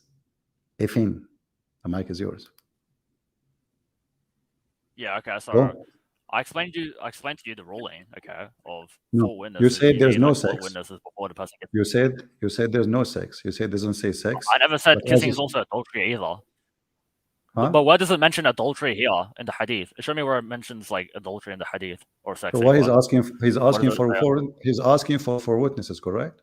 Speaker 1: ifin. The mic is yours.
Speaker 2: Yeah, okay. So
Speaker 1: Go.
Speaker 2: I explained to you the ruling, okay, of
Speaker 1: No,
Speaker 2: 4
Speaker 1: you
Speaker 2: witnesses.
Speaker 1: said
Speaker 2: You
Speaker 1: there's
Speaker 2: need
Speaker 1: no
Speaker 2: like 4
Speaker 1: sex.
Speaker 2: witnesses before the person gets.
Speaker 1: You said there's no sex. You said it doesn't say sex.
Speaker 2: I never said
Speaker 1: But as
Speaker 2: kissing
Speaker 1: you,
Speaker 2: is also adultery either.
Speaker 1: huh?
Speaker 2: But where does it mention adultery here in the hadith? Show me where it mentions like adultery in the hadith or sex.
Speaker 1: So why he's
Speaker 2: Anywhere.
Speaker 1: asking? He's
Speaker 2: What
Speaker 1: asking
Speaker 2: does it say?
Speaker 1: he's asking for 4 witnesses, correct?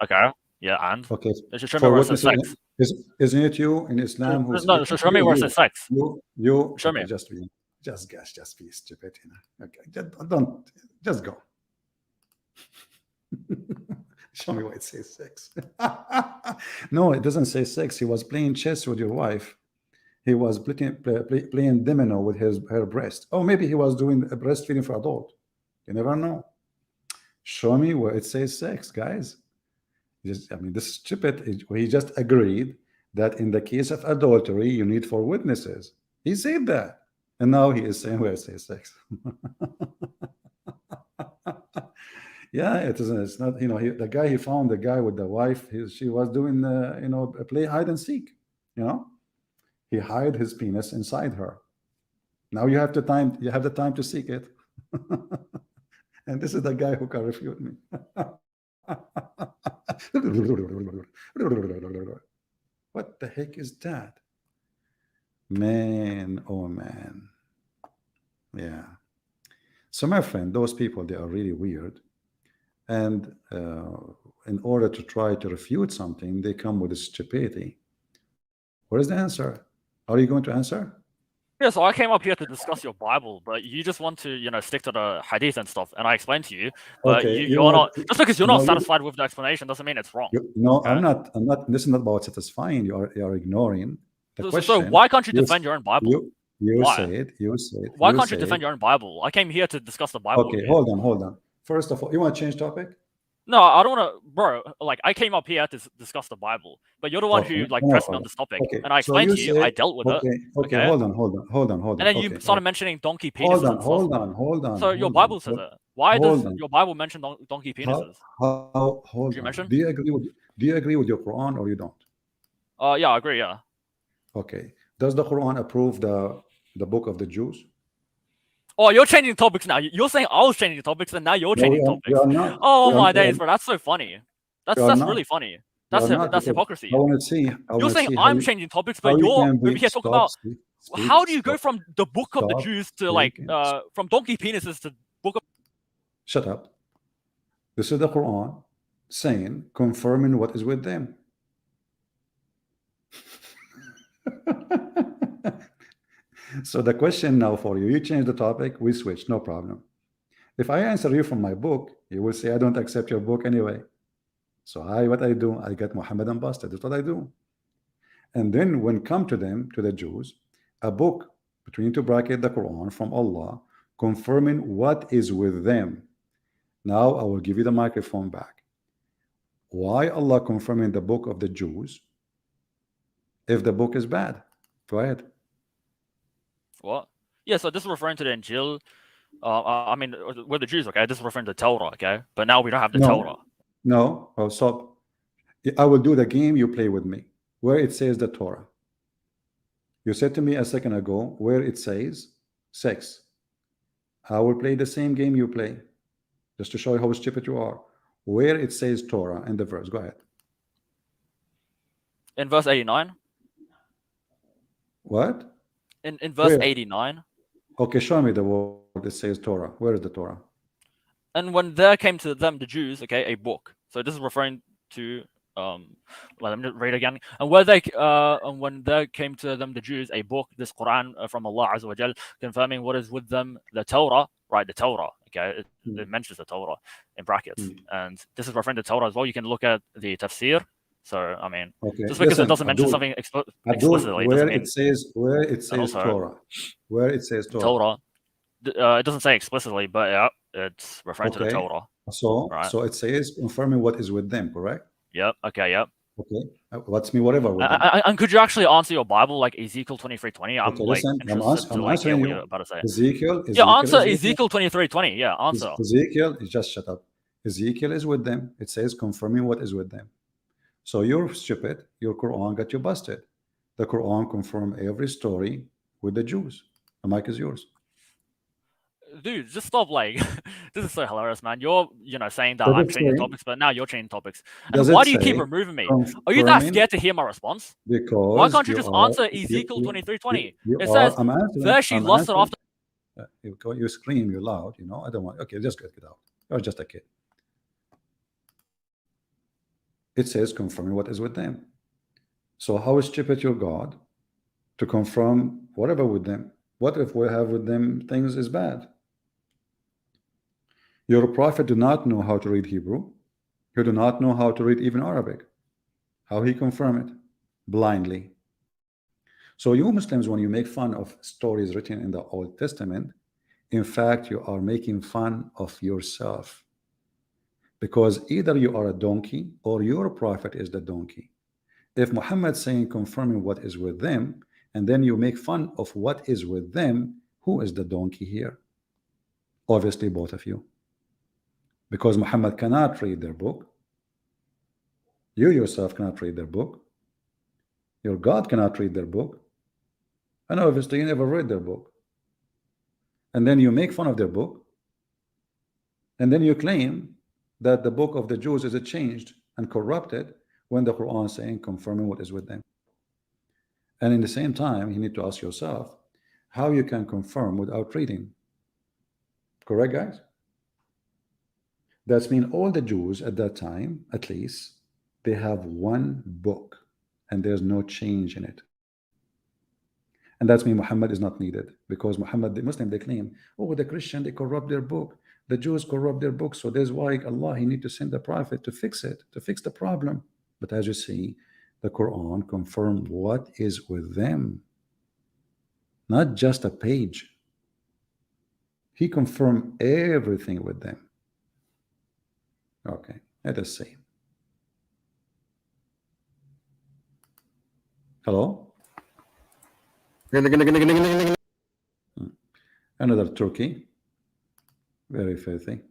Speaker 2: Okay. Yeah, and
Speaker 1: Okay,
Speaker 2: it should show me
Speaker 1: for
Speaker 2: where it says
Speaker 1: witnesses
Speaker 2: sex.
Speaker 1: isn't it you in Islam who's
Speaker 2: No, show me where it says sex.
Speaker 1: you
Speaker 2: Show
Speaker 1: okay?
Speaker 2: me.
Speaker 1: Just be stupid, you know. Okay, just go. Show me where it says sex. No, it doesn't say sex. He was playing chess with your wife. He was playing domino with her breast. Oh, maybe he was doing a breastfeeding for adult. You never know. Show me where it says sex, guys. I mean, this is stupid. He just agreed that in the case of adultery, you need 4 witnesses. He said that. And now he is saying where it says sex. Yeah, it isn't. It's not, the guy he found, the guy with the wife, she was doing, play hide and seek. He hid his penis inside her. Now you have the time to seek it. And this is the guy who can refute me. What the heck is that? Man, oh man. Yeah. So my friend, those people, they are really weird. And in order to try to refute something, they come with stupidity. What is the answer? Are you going to answer?
Speaker 2: Yeah, so I came up here to discuss your Bible, but you just want to, stick to the hadith and stuff, and I explained to you, but
Speaker 1: Okay,
Speaker 2: you're not. Just because you're not
Speaker 1: no,
Speaker 2: satisfied with the explanation doesn't mean it's wrong.
Speaker 1: no,
Speaker 2: okay?
Speaker 1: I'm not. This is not about satisfying. You are ignoring the question.
Speaker 2: So why can't you defend your own Bible?
Speaker 1: You
Speaker 2: Why?
Speaker 1: said.
Speaker 2: Why can't you defend your own Bible? I came here to discuss the Bible.
Speaker 1: Okay, hold on. First of all, you want to change topic?
Speaker 2: No, I don't want to, bro. Like, I came up here to discuss the Bible, but you're the one who
Speaker 1: Okay,
Speaker 2: pressed me on this topic,
Speaker 1: okay.
Speaker 2: and I
Speaker 1: So
Speaker 2: explained
Speaker 1: you
Speaker 2: to you.
Speaker 1: said-
Speaker 2: I dealt with it.
Speaker 1: Okay,
Speaker 2: Okay.
Speaker 1: hold on.
Speaker 2: And then you started mentioning donkey penises and stuff.
Speaker 1: Hold on.
Speaker 2: So your Bible says it. Why does your Bible mention donkey penises?
Speaker 1: Hold
Speaker 2: Did you
Speaker 1: on.
Speaker 2: mention?
Speaker 1: Do you agree with your Quran or you don't?
Speaker 2: Yeah, I agree. Yeah.
Speaker 1: Okay. Does the Quran approve the book of the Jews?
Speaker 2: Oh, you're changing topics now. You're saying I was changing topics, and now you're changing topics.
Speaker 1: You are not.
Speaker 2: Oh my days, bro! That's so funny. That's really funny. That's hypocrisy.
Speaker 1: I want to see.
Speaker 2: You're saying I'm changing topics, but you're over here talking about how do you go from the book of the Jews to from donkey penises to book of.
Speaker 1: Shut up. This is the Quran saying, confirming what is with them. So the question now for you change the topic, we switch, no problem. If I answer you from my book, you will say I don't accept your book anyway. So what I do, I get Muhammadan busted. That's what I do. And then when come to them, to the Jews, a book between two bracket the Quran from Allah, confirming what is with them. Now I will give you the microphone back. Why Allah confirming the book of the Jews if the book is bad? Go ahead.
Speaker 2: What? Yeah, so this is referring to the Injil. I mean, we're the Jews, okay? This is referring to Torah, okay? But now we don't have the Torah.
Speaker 1: No, oh, stop. I will do the game you play with me, where it says the Torah. You said to me a second ago where it says sex. I will play the same game you play. just to show you how stupid you are. Where it says Torah in the verse. Go ahead.
Speaker 2: In verse 89.
Speaker 1: What?
Speaker 2: In verse
Speaker 1: Where?
Speaker 2: 89.
Speaker 1: Okay, show me the word that says Torah. Where is the Torah?
Speaker 2: And when there came to them, the Jews, okay, a book. So this is referring to let me read again. And when there came to them, the Jews, a book, this Quran from Allah Azza wa Jal, confirming what is with them, the Torah, right? The Torah, okay, it mentions the Torah in brackets, and this is referring to Torah as well. You can look at the tafsir. So I mean,
Speaker 1: okay,
Speaker 2: just because
Speaker 1: listen,
Speaker 2: it doesn't mention
Speaker 1: Abdul,
Speaker 2: something
Speaker 1: Abdul,
Speaker 2: explicitly,
Speaker 1: where
Speaker 2: doesn't mean
Speaker 1: it says
Speaker 2: also
Speaker 1: Torah, where it says Torah.
Speaker 2: Torah. It doesn't say explicitly, but yeah, it's referring to the
Speaker 1: Okay,
Speaker 2: Torah.
Speaker 1: so
Speaker 2: Right.
Speaker 1: so it says confirming what is with them, correct?
Speaker 2: Yep. Okay. Yep.
Speaker 1: Okay, what's me whatever with them?
Speaker 2: And could you actually answer your Bible like Ezekiel 23:20? I'm
Speaker 1: Okay,
Speaker 2: like
Speaker 1: listen,
Speaker 2: interested to
Speaker 1: I'm
Speaker 2: like hear
Speaker 1: answering
Speaker 2: what
Speaker 1: you.
Speaker 2: you're about to say.
Speaker 1: Ezekiel,
Speaker 2: Yeah, answer Ezekiel 23:20. Yeah, answer.
Speaker 1: Ezekiel, just shut up. Ezekiel is with them. It says confirming what is with them. So you're stupid. Your Quran got you busted. The Quran confirmed every story with the Jews. The mic is yours.
Speaker 2: Dude, just stop. Like, this is so hilarious, man. You're, saying that
Speaker 1: Does
Speaker 2: I'm
Speaker 1: it
Speaker 2: changing
Speaker 1: say?
Speaker 2: topics, but now you're changing topics.
Speaker 1: Does
Speaker 2: And why
Speaker 1: it
Speaker 2: do you keep
Speaker 1: say
Speaker 2: removing me? Are you that
Speaker 1: confirming?
Speaker 2: scared to hear my response?
Speaker 1: Because
Speaker 2: Why can't you
Speaker 1: you
Speaker 2: just
Speaker 1: are
Speaker 2: answer Ezekiel 23:20?
Speaker 1: you
Speaker 2: It
Speaker 1: are.
Speaker 2: says,
Speaker 1: I'm answering.
Speaker 2: there she
Speaker 1: I'm
Speaker 2: lusted
Speaker 1: answering.
Speaker 2: after.
Speaker 1: You scream, you loud. I don't want. Okay, just get out. You're just a kid. It says confirming what is with them. So how stupid your God to confirm whatever with them? What if we have with them things is bad? Your prophet do not know how to read Hebrew. He do not know how to read even Arabic. How he confirm it? Blindly. So you Muslims, when you make fun of stories written in the Old Testament, in fact, you are making fun of yourself. Because either you are a donkey or your prophet is the donkey. If Muhammad saying confirming what is with them, and then you make fun of what is with them, who is the donkey here? Obviously both of you. Because Muhammad cannot read their book. You yourself cannot read their book. Your God cannot read their book. And obviously you never read their book. And then you make fun of their book. And then you claim that the book of the Jews is changed and corrupted when the Quran is saying confirming what is with them. And in the same time, you need to ask yourself how you can confirm without reading. Correct, guys? That's mean all the Jews at that time, at least, they have one book and there's no change in it. And that's mean Muhammad is not needed, because Muhammad, the Muslim, they claim, oh, the Christian, they corrupt their book. The Jews corrupt their book. So there's why Allah, he need to send a prophet to fix it, to fix the problem. But as you see, the Quran confirmed what is with them. Not just a page. He confirmed everything with them. Okay, let us see. Hello? Another Turkey. Very filthy.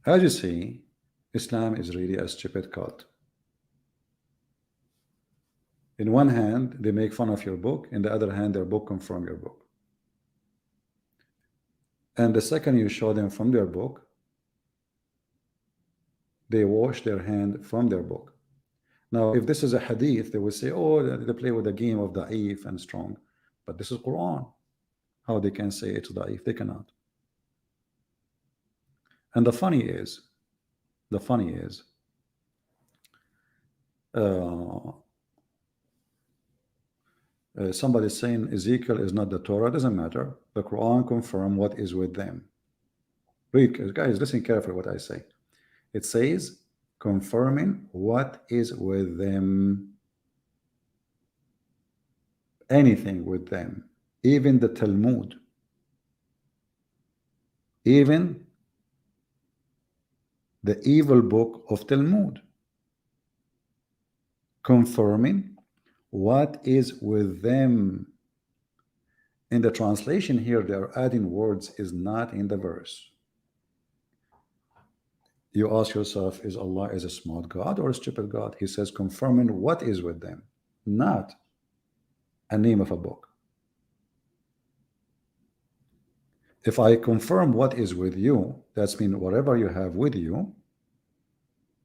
Speaker 1: As you see, Islam is really a stupid cult. In one hand, they make fun of your book. In the other hand, their book confirm your book. And the second you show them from their book, they wash their hand from their book. Now, if this is a hadith, they will say, oh, they play with the game of da'if and strong. But this is Quran. How they can say it's da'if? They cannot. And the funny is, somebody saying Ezekiel is not the Torah. Doesn't matter. The Quran confirm what is with them. Read, guys, listen carefully what I say. It says confirming what is with them. Anything with them, even the Talmud, even the evil book of Talmud, confirming what is with them. In the translation here, they are adding words is not in the verse. You ask yourself, is Allah is a smart God or a stupid God? He says confirming what is with them, not a name of a book. If I confirm what is with you, that's mean whatever you have with you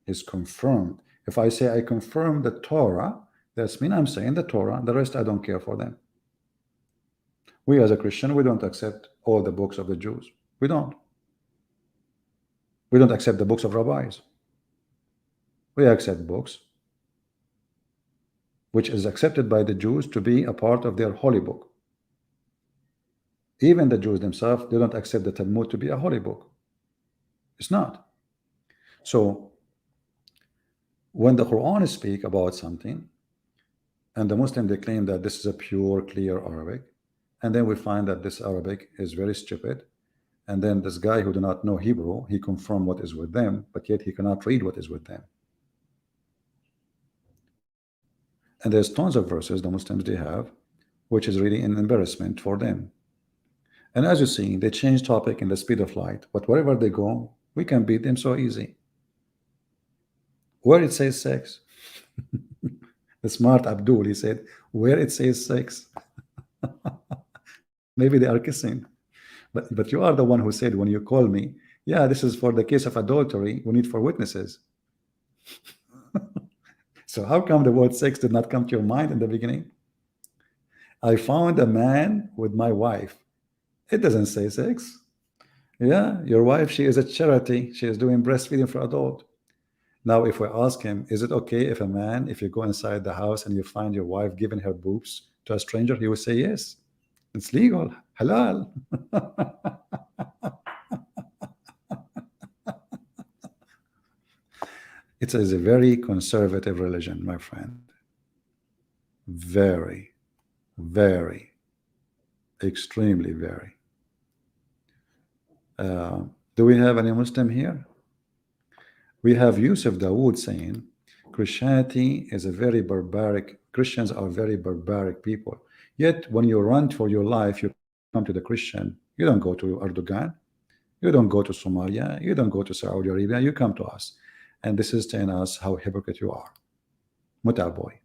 Speaker 1: is confirmed. If I say I confirm the Torah, that's mean I'm saying the Torah. The rest I don't care for them. We as a Christian, we don't accept all the books of the Jews. We don't. We don't accept the books of rabbis. We accept books which is accepted by the Jews to be a part of their holy book. Even the Jews themselves, they don't accept the Talmud to be a holy book. It's not. So when the Quran speak about something, and the Muslim, they claim that this is a pure, clear Arabic, and then we find that this Arabic is very stupid, and then this guy who do not know Hebrew, he confirm what is with them, but yet he cannot read what is with them. And there's tons of verses the Muslims they have, which is really an embarrassment for them. And as you see, they change topic in the speed of light, but wherever they go, we can beat them so easy. Where it says sex, the smart Abdul, he said, where it says sex, maybe they are kissing. But you are the one who said when you call me, yeah, this is for the case of adultery, we need for witnesses. So how come the word sex did not come to your mind in the beginning? I found a man with my wife. It doesn't say sex. Yeah, your wife, she is a charity. She is doing breastfeeding for adult. Now, if we ask him, is it okay if a man, if you go inside the house and you find your wife giving her boobs to a stranger, he would say yes. It's legal, halal. It is a very conservative religion, my friend. Very, very, extremely very. Do we have any Muslim here? We have Yusuf Dawood saying Christianity is a very barbaric, Christians are very barbaric people. Yet when you run for your life, you come to the Christian, you don't go to Erdogan, you don't go to Somalia, you don't go to Saudi Arabia, you come to us. And this is telling us how hypocrite you are. Muta boy.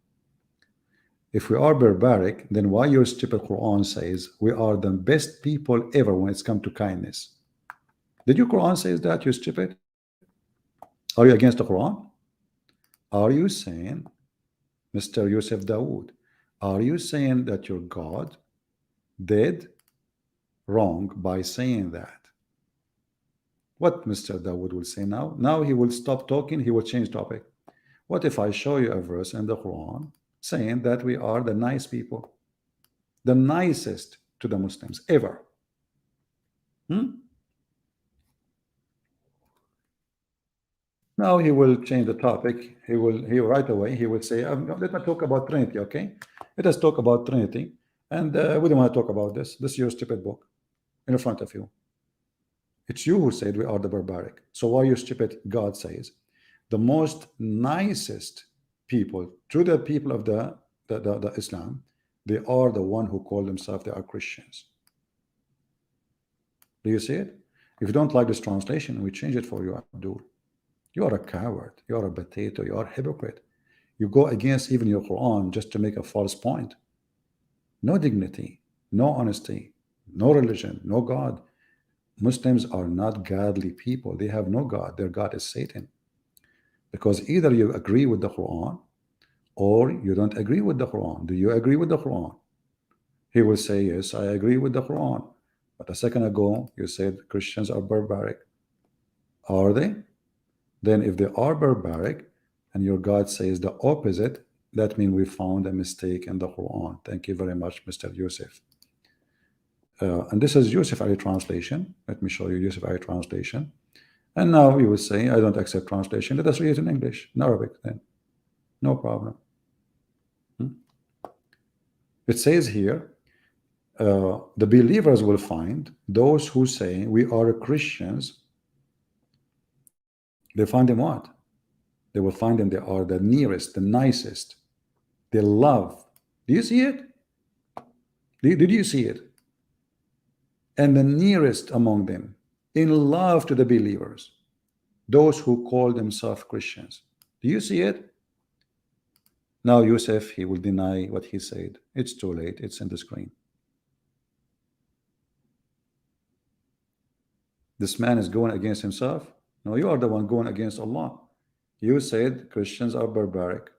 Speaker 1: If we are barbaric, then why your stupid Quran says we are the best people ever when it's come to kindness? Did your Quran say that, you stupid? Are you against the Quran? Are you saying, Mr. Yusuf Dawood, are you saying that your God did wrong by saying that? What Mr. Dawood will say now? Now he will stop talking, he will change topic. What if I show you a verse in the Quran saying that we are the nice people, the nicest to the Muslims ever? Now he will change the topic. He right away he will say, let me talk about Trinity, okay? Let us talk about Trinity. And we don't want to talk about this. This is your stupid book in front of you. It's you who said we are the barbaric. So why you stupid? God says the most nicest people to the people of the Islam, they are the one who call themselves they are Christians. Do you see it? If you don't like this translation, we change it for you, Abdul. You are a coward. You are a potato. You are a hypocrite. You go against even your Quran just to make a false point. No dignity, no honesty, no religion, no God. Muslims are not godly people. They have no God. Their God is Satan. Because either you agree with the Quran or you don't agree with the Quran. Do you agree with the Quran? He will say, yes, I agree with the Quran. But a second ago, you said Christians are barbaric. Are they? Then if they are barbaric and your God says the opposite, that means we found a mistake in the Quran. Thank you very much, Mr. Yusuf. And this is Yusuf Ali translation. Let me show you Yusuf Ali translation. And now you will say, I don't accept translation. Let us read it in English, in Arabic then. No problem. It says here, the believers will find those who say we are Christians. They find them what? They will find them they are the nearest, the nicest. They love. Do you see it? Did you see it? And the nearest among them, in love to the believers, those who call themselves Christians. Do you see it? Now Yusuf, he will deny what he said. It's too late. It's in the screen. This man is going against himself. No, you are the one going against Allah. You said Christians are barbaric.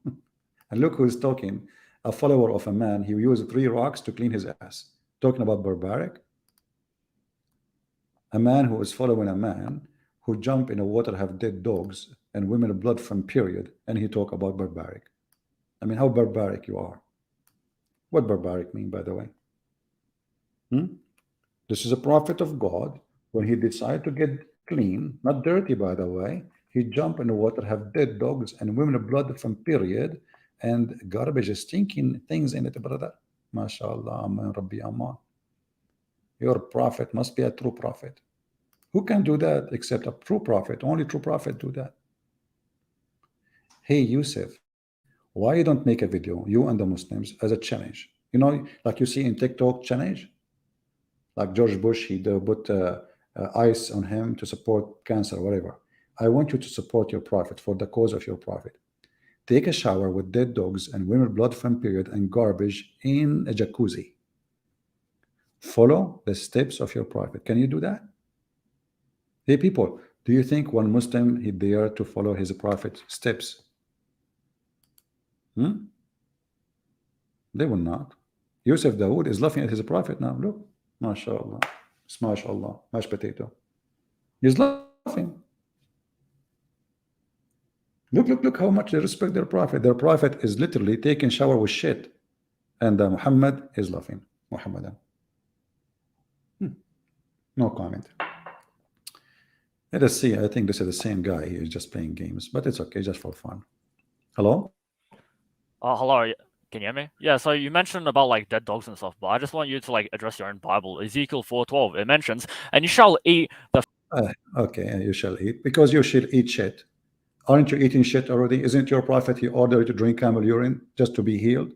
Speaker 1: And look who's talking. A follower of a man, he used 3 rocks to clean his ass. Talking about barbaric. A man who is following a man who jump in the water, have dead dogs and women blood from period, and he talk about barbaric. I mean, how barbaric you are. What barbaric mean, by the way? This is a prophet of God. When he decided to get clean, not dirty, by the way, he jump in the water, have dead dogs and women blood from period, and garbage, stinking things in it, brother. MashaAllah, Aman, Rabbi Aman. Your prophet must be a true prophet. Who can do that except a true prophet? Only true prophet do that. Hey, Yusuf, why you don't make a video, you and the Muslims, as a challenge? You know, like you see in TikTok challenge, like George Bush, he put ice on him to support cancer, whatever. I want you to support your prophet for the cause of your prophet. Take a shower with dead dogs and women blood from period and garbage in a jacuzzi. Follow the steps of your prophet. Can you do that? Hey, people, do you think one Muslim he dare to follow his prophet's steps? They will not. Yusuf Dawood is laughing at his prophet now. Look, mashallah, smash Allah, mashed potato. He's laughing. Look how much they respect their prophet. Their prophet is literally taking shower with shit, and Muhammad is laughing. Muhammadan. No comment. Let us see. I think this is the same guy. He is just playing games, but it's okay, just for fun. Hello?
Speaker 2: Hello. Can you hear me? Yeah. So you mentioned about like dead dogs and stuff, but I just want you to like address your own Bible. Ezekiel 4:12. It mentions, "And you shall eat the."
Speaker 1: Okay, you shall eat because you should eat shit. Aren't you eating shit already? Isn't your prophet he ordered you to drink camel urine just to be healed?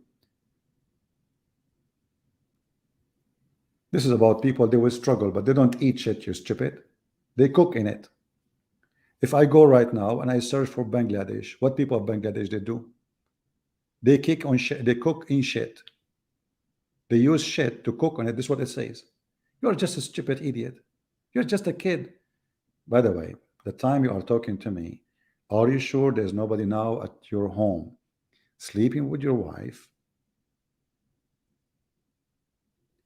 Speaker 1: This is about people, they will struggle, but they don't eat shit, you stupid. They cook in it. If I go right now and I search for Bangladesh, what people of Bangladesh they do? They kick on shit, they cook in shit. They use shit to cook on it. This is what it says. You're just a stupid idiot. You're just a kid. By the way, the time you are talking to me, are you sure there's nobody now at your home sleeping with your wife?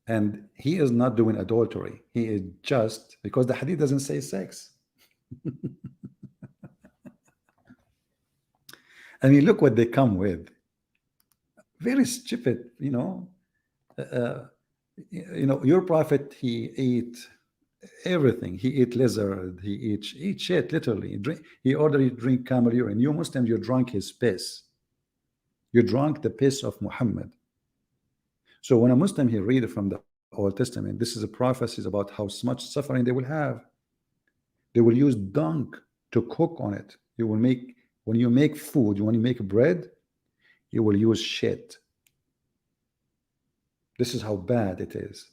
Speaker 1: And he is not doing adultery. He is just, because the hadith doesn't say sex. I mean, look what they come with. Very stupid, you know. Your prophet, he ate everything. He ate lizard. He eat shit, literally. He ordered you to drink camel urine. You Muslims, you drank his piss. You drank the piss of Muhammad. So when a Muslim he read from the Old Testament, this is a prophecy about how much suffering they will have. They will use dung to cook on it. You will make, when you make food, when you make bread, you will use shit. This is how bad it is.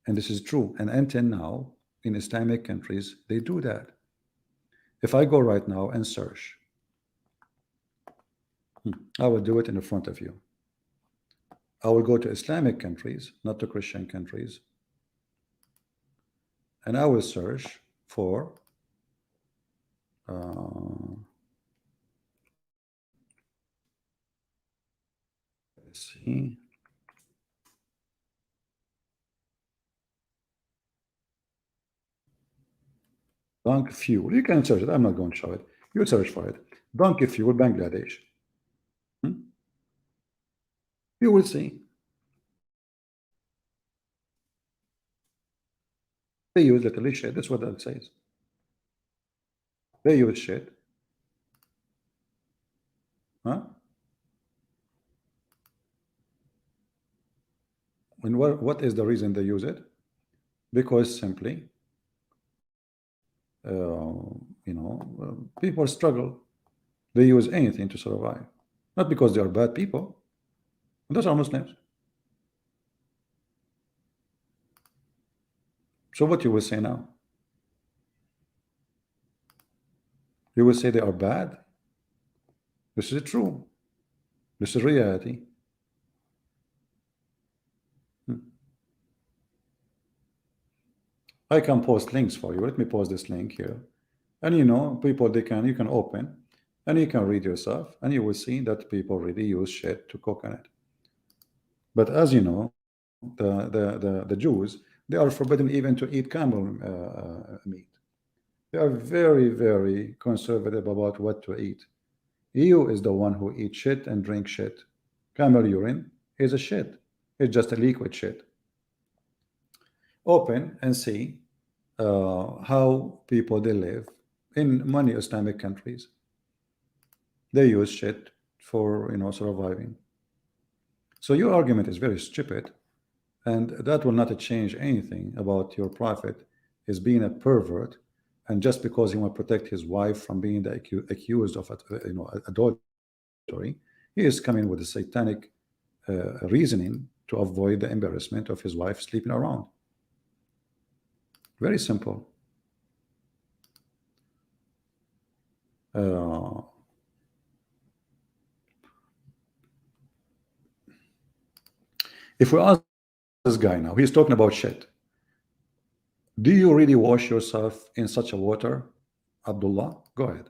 Speaker 1: And this is true. And until now, in Islamic countries, they do that. If I go right now and search, I will do it in the front of you. I will go to Islamic countries, not to Christian countries, and I will search for let's see. Donkey fuel. You can search it. I'm not going to show it. You search for it. Donkey fuel, Bangladesh. You will see. They use literally shit. That's what that says. They use shit. Huh? And what is the reason they use it? Because simply, people struggle. They use anything to survive. Not because they are bad people. Those are Muslims. So what you will say now? You will say they are bad? This is true. This is reality. I can post links for you. Let me post this link here. And you know, people you can open and you can read yourself and you will see that people really use shit to cook on it. But as you know, the Jews, they are forbidden even to eat camel meat. They are very, very conservative about what to eat. EU is the one who eats shit and drink shit. Camel urine is a shit. It's just a liquid shit. Open and see how people they live in many Islamic countries. They use shit for surviving. So your argument is very stupid, and that will not change anything about your prophet is being a pervert, and just because he want to protect his wife from being accused of adultery, he is coming with a satanic reasoning to avoid the embarrassment of his wife sleeping around. Very simple. If we ask this guy now, he's talking about shit. Do you really wash yourself in such a water, Abdullah? Go ahead.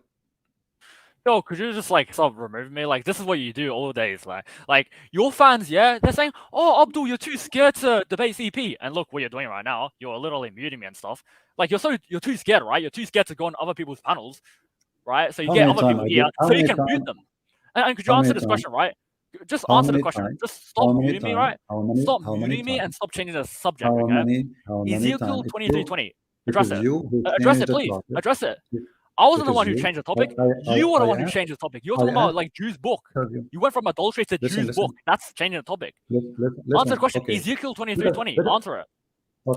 Speaker 2: Yo, could you just like stop removing me? Like, this is what you do all days, like your fans, yeah, they're saying, "Oh, Abdul, you're too scared to debate CP." And look what you're doing right now. You're literally muting me and stuff. Like, you're too scared, right? You're too scared to go on other people's panels, right? So you
Speaker 1: How
Speaker 2: get
Speaker 1: many
Speaker 2: other
Speaker 1: times
Speaker 2: people
Speaker 1: I
Speaker 2: here
Speaker 1: did? How
Speaker 2: so you
Speaker 1: many
Speaker 2: can mute
Speaker 1: times?
Speaker 2: them. And could you
Speaker 1: How
Speaker 2: answer
Speaker 1: many
Speaker 2: this
Speaker 1: times?
Speaker 2: question, right? Just
Speaker 1: How
Speaker 2: answer the
Speaker 1: many
Speaker 2: question.
Speaker 1: times?
Speaker 2: Just stop
Speaker 1: How many
Speaker 2: muting me,
Speaker 1: times?
Speaker 2: right?
Speaker 1: How many?
Speaker 2: Stop
Speaker 1: How many
Speaker 2: muting me and
Speaker 1: times?
Speaker 2: stop changing the subject,
Speaker 1: How
Speaker 2: okay?
Speaker 1: many? How many
Speaker 2: Ezekiel
Speaker 1: times?
Speaker 2: 23:20.
Speaker 1: It
Speaker 2: Address
Speaker 1: is
Speaker 2: it.
Speaker 1: you who
Speaker 2: Address
Speaker 1: changed
Speaker 2: it,
Speaker 1: the
Speaker 2: please.
Speaker 1: topic.
Speaker 2: Address it. I wasn't
Speaker 1: It
Speaker 2: the
Speaker 1: is
Speaker 2: one who
Speaker 1: you.
Speaker 2: changed the topic.
Speaker 1: I
Speaker 2: You were the one who
Speaker 1: asked.
Speaker 2: changed the topic. You're
Speaker 1: I
Speaker 2: talking about
Speaker 1: asked
Speaker 2: like Jew's book.
Speaker 1: you.
Speaker 2: You went from adultery to
Speaker 1: Listen,
Speaker 2: Jew's book.
Speaker 1: listen.
Speaker 2: That's changing the topic. Answer the
Speaker 1: Listen.
Speaker 2: question.
Speaker 1: Okay.
Speaker 2: Ezekiel
Speaker 1: Let us,
Speaker 2: 23:20.
Speaker 1: let us,
Speaker 2: Answer it.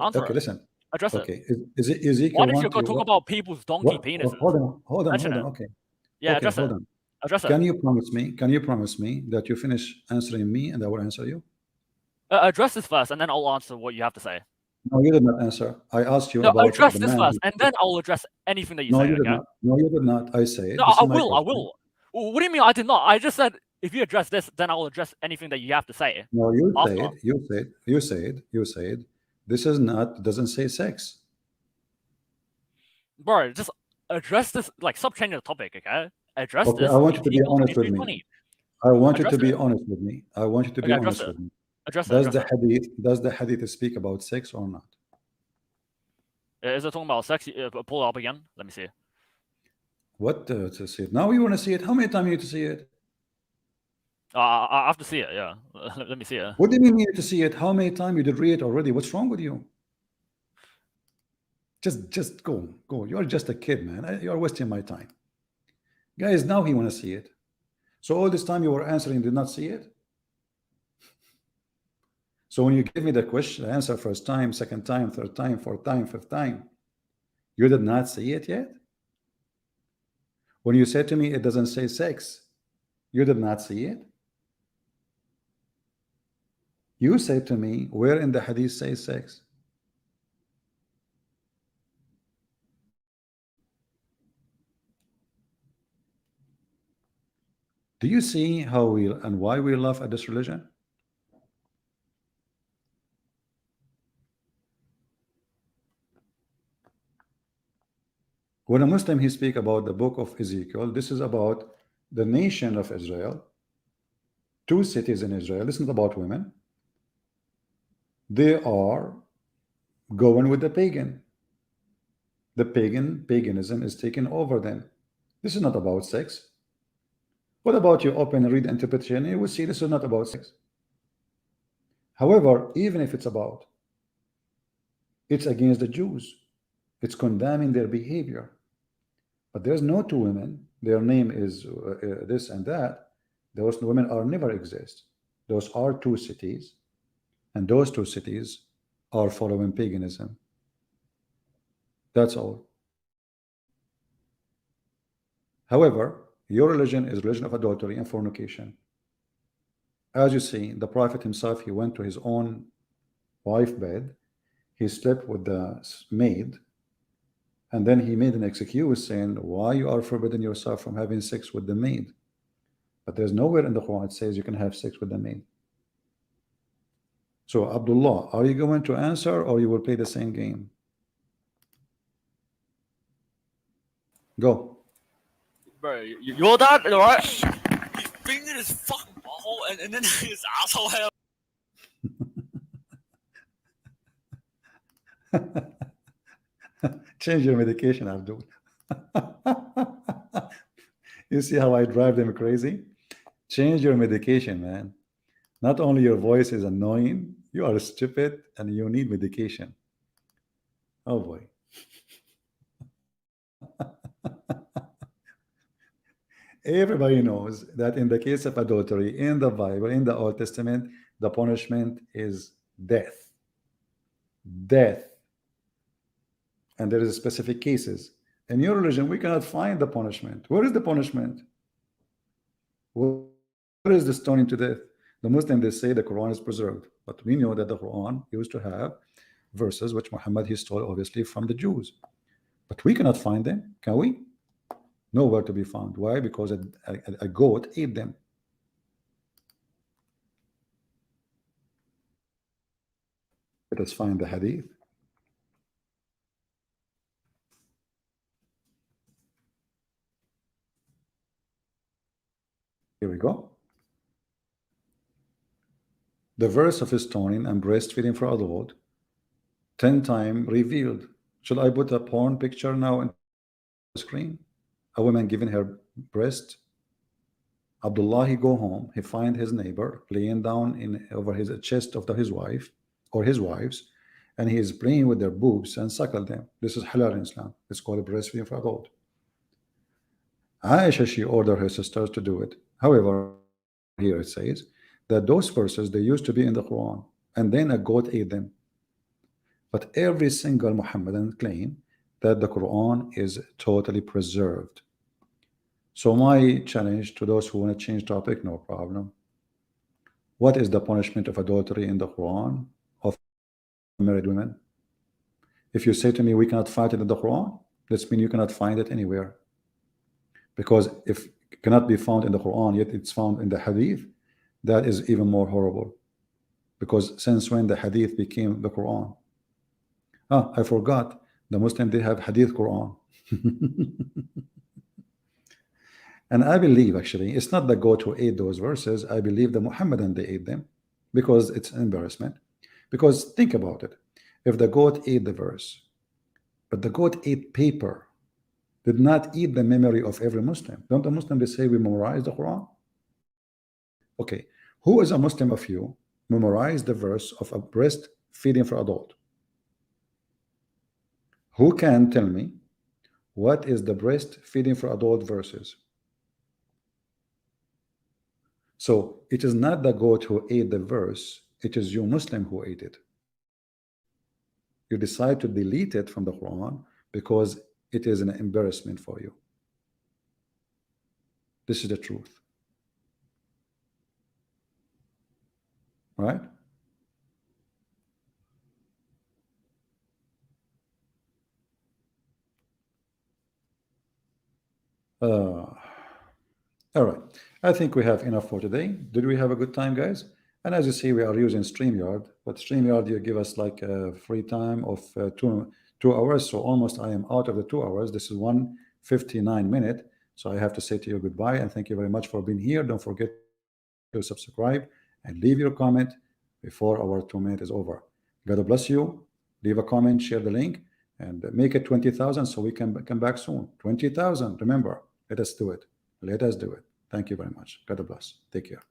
Speaker 2: Answer
Speaker 1: okay.
Speaker 2: it.
Speaker 1: Listen.
Speaker 2: Address it.
Speaker 1: Okay. Is it
Speaker 2: Why
Speaker 1: Ezekiel
Speaker 2: did you
Speaker 1: 1
Speaker 2: go
Speaker 1: to
Speaker 2: talk
Speaker 1: what?
Speaker 2: about people's donkey penises?
Speaker 1: Hold on.
Speaker 2: Mention
Speaker 1: Hold
Speaker 2: it.
Speaker 1: on. Okay.
Speaker 2: Yeah,
Speaker 1: Okay.
Speaker 2: address
Speaker 1: Hold
Speaker 2: it.
Speaker 1: on.
Speaker 2: Address it.
Speaker 1: Can you promise me? Can you promise me that you finish answering me and I will answer you?
Speaker 2: Address this first, and then I'll answer what you have to say.
Speaker 1: No, you did not answer. I asked you
Speaker 2: No,
Speaker 1: about
Speaker 2: address
Speaker 1: the
Speaker 2: this
Speaker 1: man.
Speaker 2: first, and then I'll address anything that you
Speaker 1: No,
Speaker 2: say.
Speaker 1: you did
Speaker 2: Okay?
Speaker 1: not. No, you did not. I said
Speaker 2: No,
Speaker 1: this
Speaker 2: I
Speaker 1: is my
Speaker 2: will. I
Speaker 1: question.
Speaker 2: will. What do you mean I did not? I just said if you address this, then I'll address anything that you have to say.
Speaker 1: No, you
Speaker 2: After.
Speaker 1: said this is not doesn't say sex.
Speaker 2: Bro, just address this. Like, stop changing the topic, okay? Address
Speaker 1: Okay,
Speaker 2: this.
Speaker 1: I want you to be
Speaker 2: Ezekiel
Speaker 1: honest with
Speaker 2: 23:20.
Speaker 1: me. I want you
Speaker 2: Address
Speaker 1: to be
Speaker 2: it.
Speaker 1: honest with me. I want you to be
Speaker 2: Okay, address
Speaker 1: honest
Speaker 2: it.
Speaker 1: with me.
Speaker 2: Address it.
Speaker 1: Does
Speaker 2: Address
Speaker 1: the hadith speak about sex or not?
Speaker 2: it. Is it talking about sex? Pull it up again. Let me see.
Speaker 1: What to see it? Now you want to see it? How many times you need to see it?
Speaker 2: I have to see it. Yeah. Let me see it.
Speaker 1: What do you mean you need to see it? How many times you did read it already? What's wrong with you? Just go. You're just a kid, man. You're wasting my time. Guys, now he want to see it. So all this time you were answering, did not see it? So when you give me the question, answer first time, second time, third time, fourth time, fifth time, you did not see it yet? When you said to me, it doesn't say sex, you did not see it? You said to me, where in the hadith say sex? Do you see how we and why we laugh at this religion? When a Muslim he speak about the book of Ezekiel, this is about the nation of Israel, 2 cities in Israel. This is not about women. They are going with the pagan. The paganism is taking over them. This is not about sex. What about you open and read interpretation? You will see this is not about sex. However, even if it's about, it's against the Jews. It's condemning their behavior. But there's no 2 women. Their name is this and that. Those women are never exist. Those are 2 cities, and those 2 cities are following paganism. That's all. However, your religion is religion of adultery and fornication. As you see, the Prophet himself, he went to his own wife bed, he slept with the maid, and then he made an excuse saying why you are forbidding yourself from having sex with the maid. But there's nowhere in the Quran it says you can have sex with the maid. So Abdullah, are you going to answer or you will play the same game? Go.
Speaker 2: Bro, your dad, alright? He fingered his fucking butthole and then his asshole hair.
Speaker 1: Change your medication, Abdul. You see how I drive them crazy? Change your medication, man. Not only your voice is annoying, you are stupid and you need medication. Oh boy. Everybody knows that in the case of adultery in the Bible, in the Old Testament, the punishment is death. Death. And there is specific cases. In your religion, we cannot find the punishment. Where is the punishment? Where is the stoning to death? The Muslims, they say the Quran is preserved, but we know that the Quran used to have verses which Muhammad he stole obviously from the Jews, but we cannot find them, can we? Nowhere to be found. Why? Because a goat ate them. Let us find the hadith. Here we go. The verse of stoning and breastfeeding for adult 10 times revealed. Should I put a porn picture now on the screen? A woman giving her breast. Abdullah, he go home, he find his neighbor laying down in over his chest of his wife or his wives, and he is playing with their boobs and suckle them. This is halal in Islam. It's called breastfeeding for adult. Aisha, she ordered her sisters to do it. However, here it says that those verses, they used to be in the Quran, and then a goat ate them. But every single Muhammadan claim that the Quran is totally preserved. So my challenge to those who want to change topic, no problem. What is the punishment of adultery in the Quran of married women? If you say to me we cannot find it in the Quran, that means you cannot find it anywhere. Because if it cannot be found in the Quran, yet it's found in the Hadith, that is even more horrible. Because since when the Hadith became the Quran? Ah, I forgot. The Muslims, they have Hadith Quran. And I believe actually it's not the goat who ate those verses. I believe the Muhammadan, they ate them because it's an embarrassment. Because think about it. If the goat ate the verse, but the goat ate paper, did not eat the memory of every Muslim. Don't the Muslim, they say we memorize the Quran? Okay, who is a Muslim of you memorize the verse of a breast feeding for adult? Who can tell me what is the breast feeding for adult verses? So it is not the goat who ate the verse, it is you Muslim who ate it. You decide to delete it from the Quran because it is an embarrassment for you. This is the truth. Right? All right. I think we have enough for today. Did we have a good time, guys? And as you see, we are using StreamYard, but StreamYard, you give us like a free time of two hours. So almost I am out of the 2 hours. This is 1:59 minute. So I have to say to you goodbye and thank you very much for being here. Don't forget to subscribe and leave your comment before our 2 minutes is over. God bless you. Leave a comment, share the link, and make it 20,000 so we can come back soon. 20,000. Remember, let us do it. Let us do it. Thank you very much. God bless. Take care.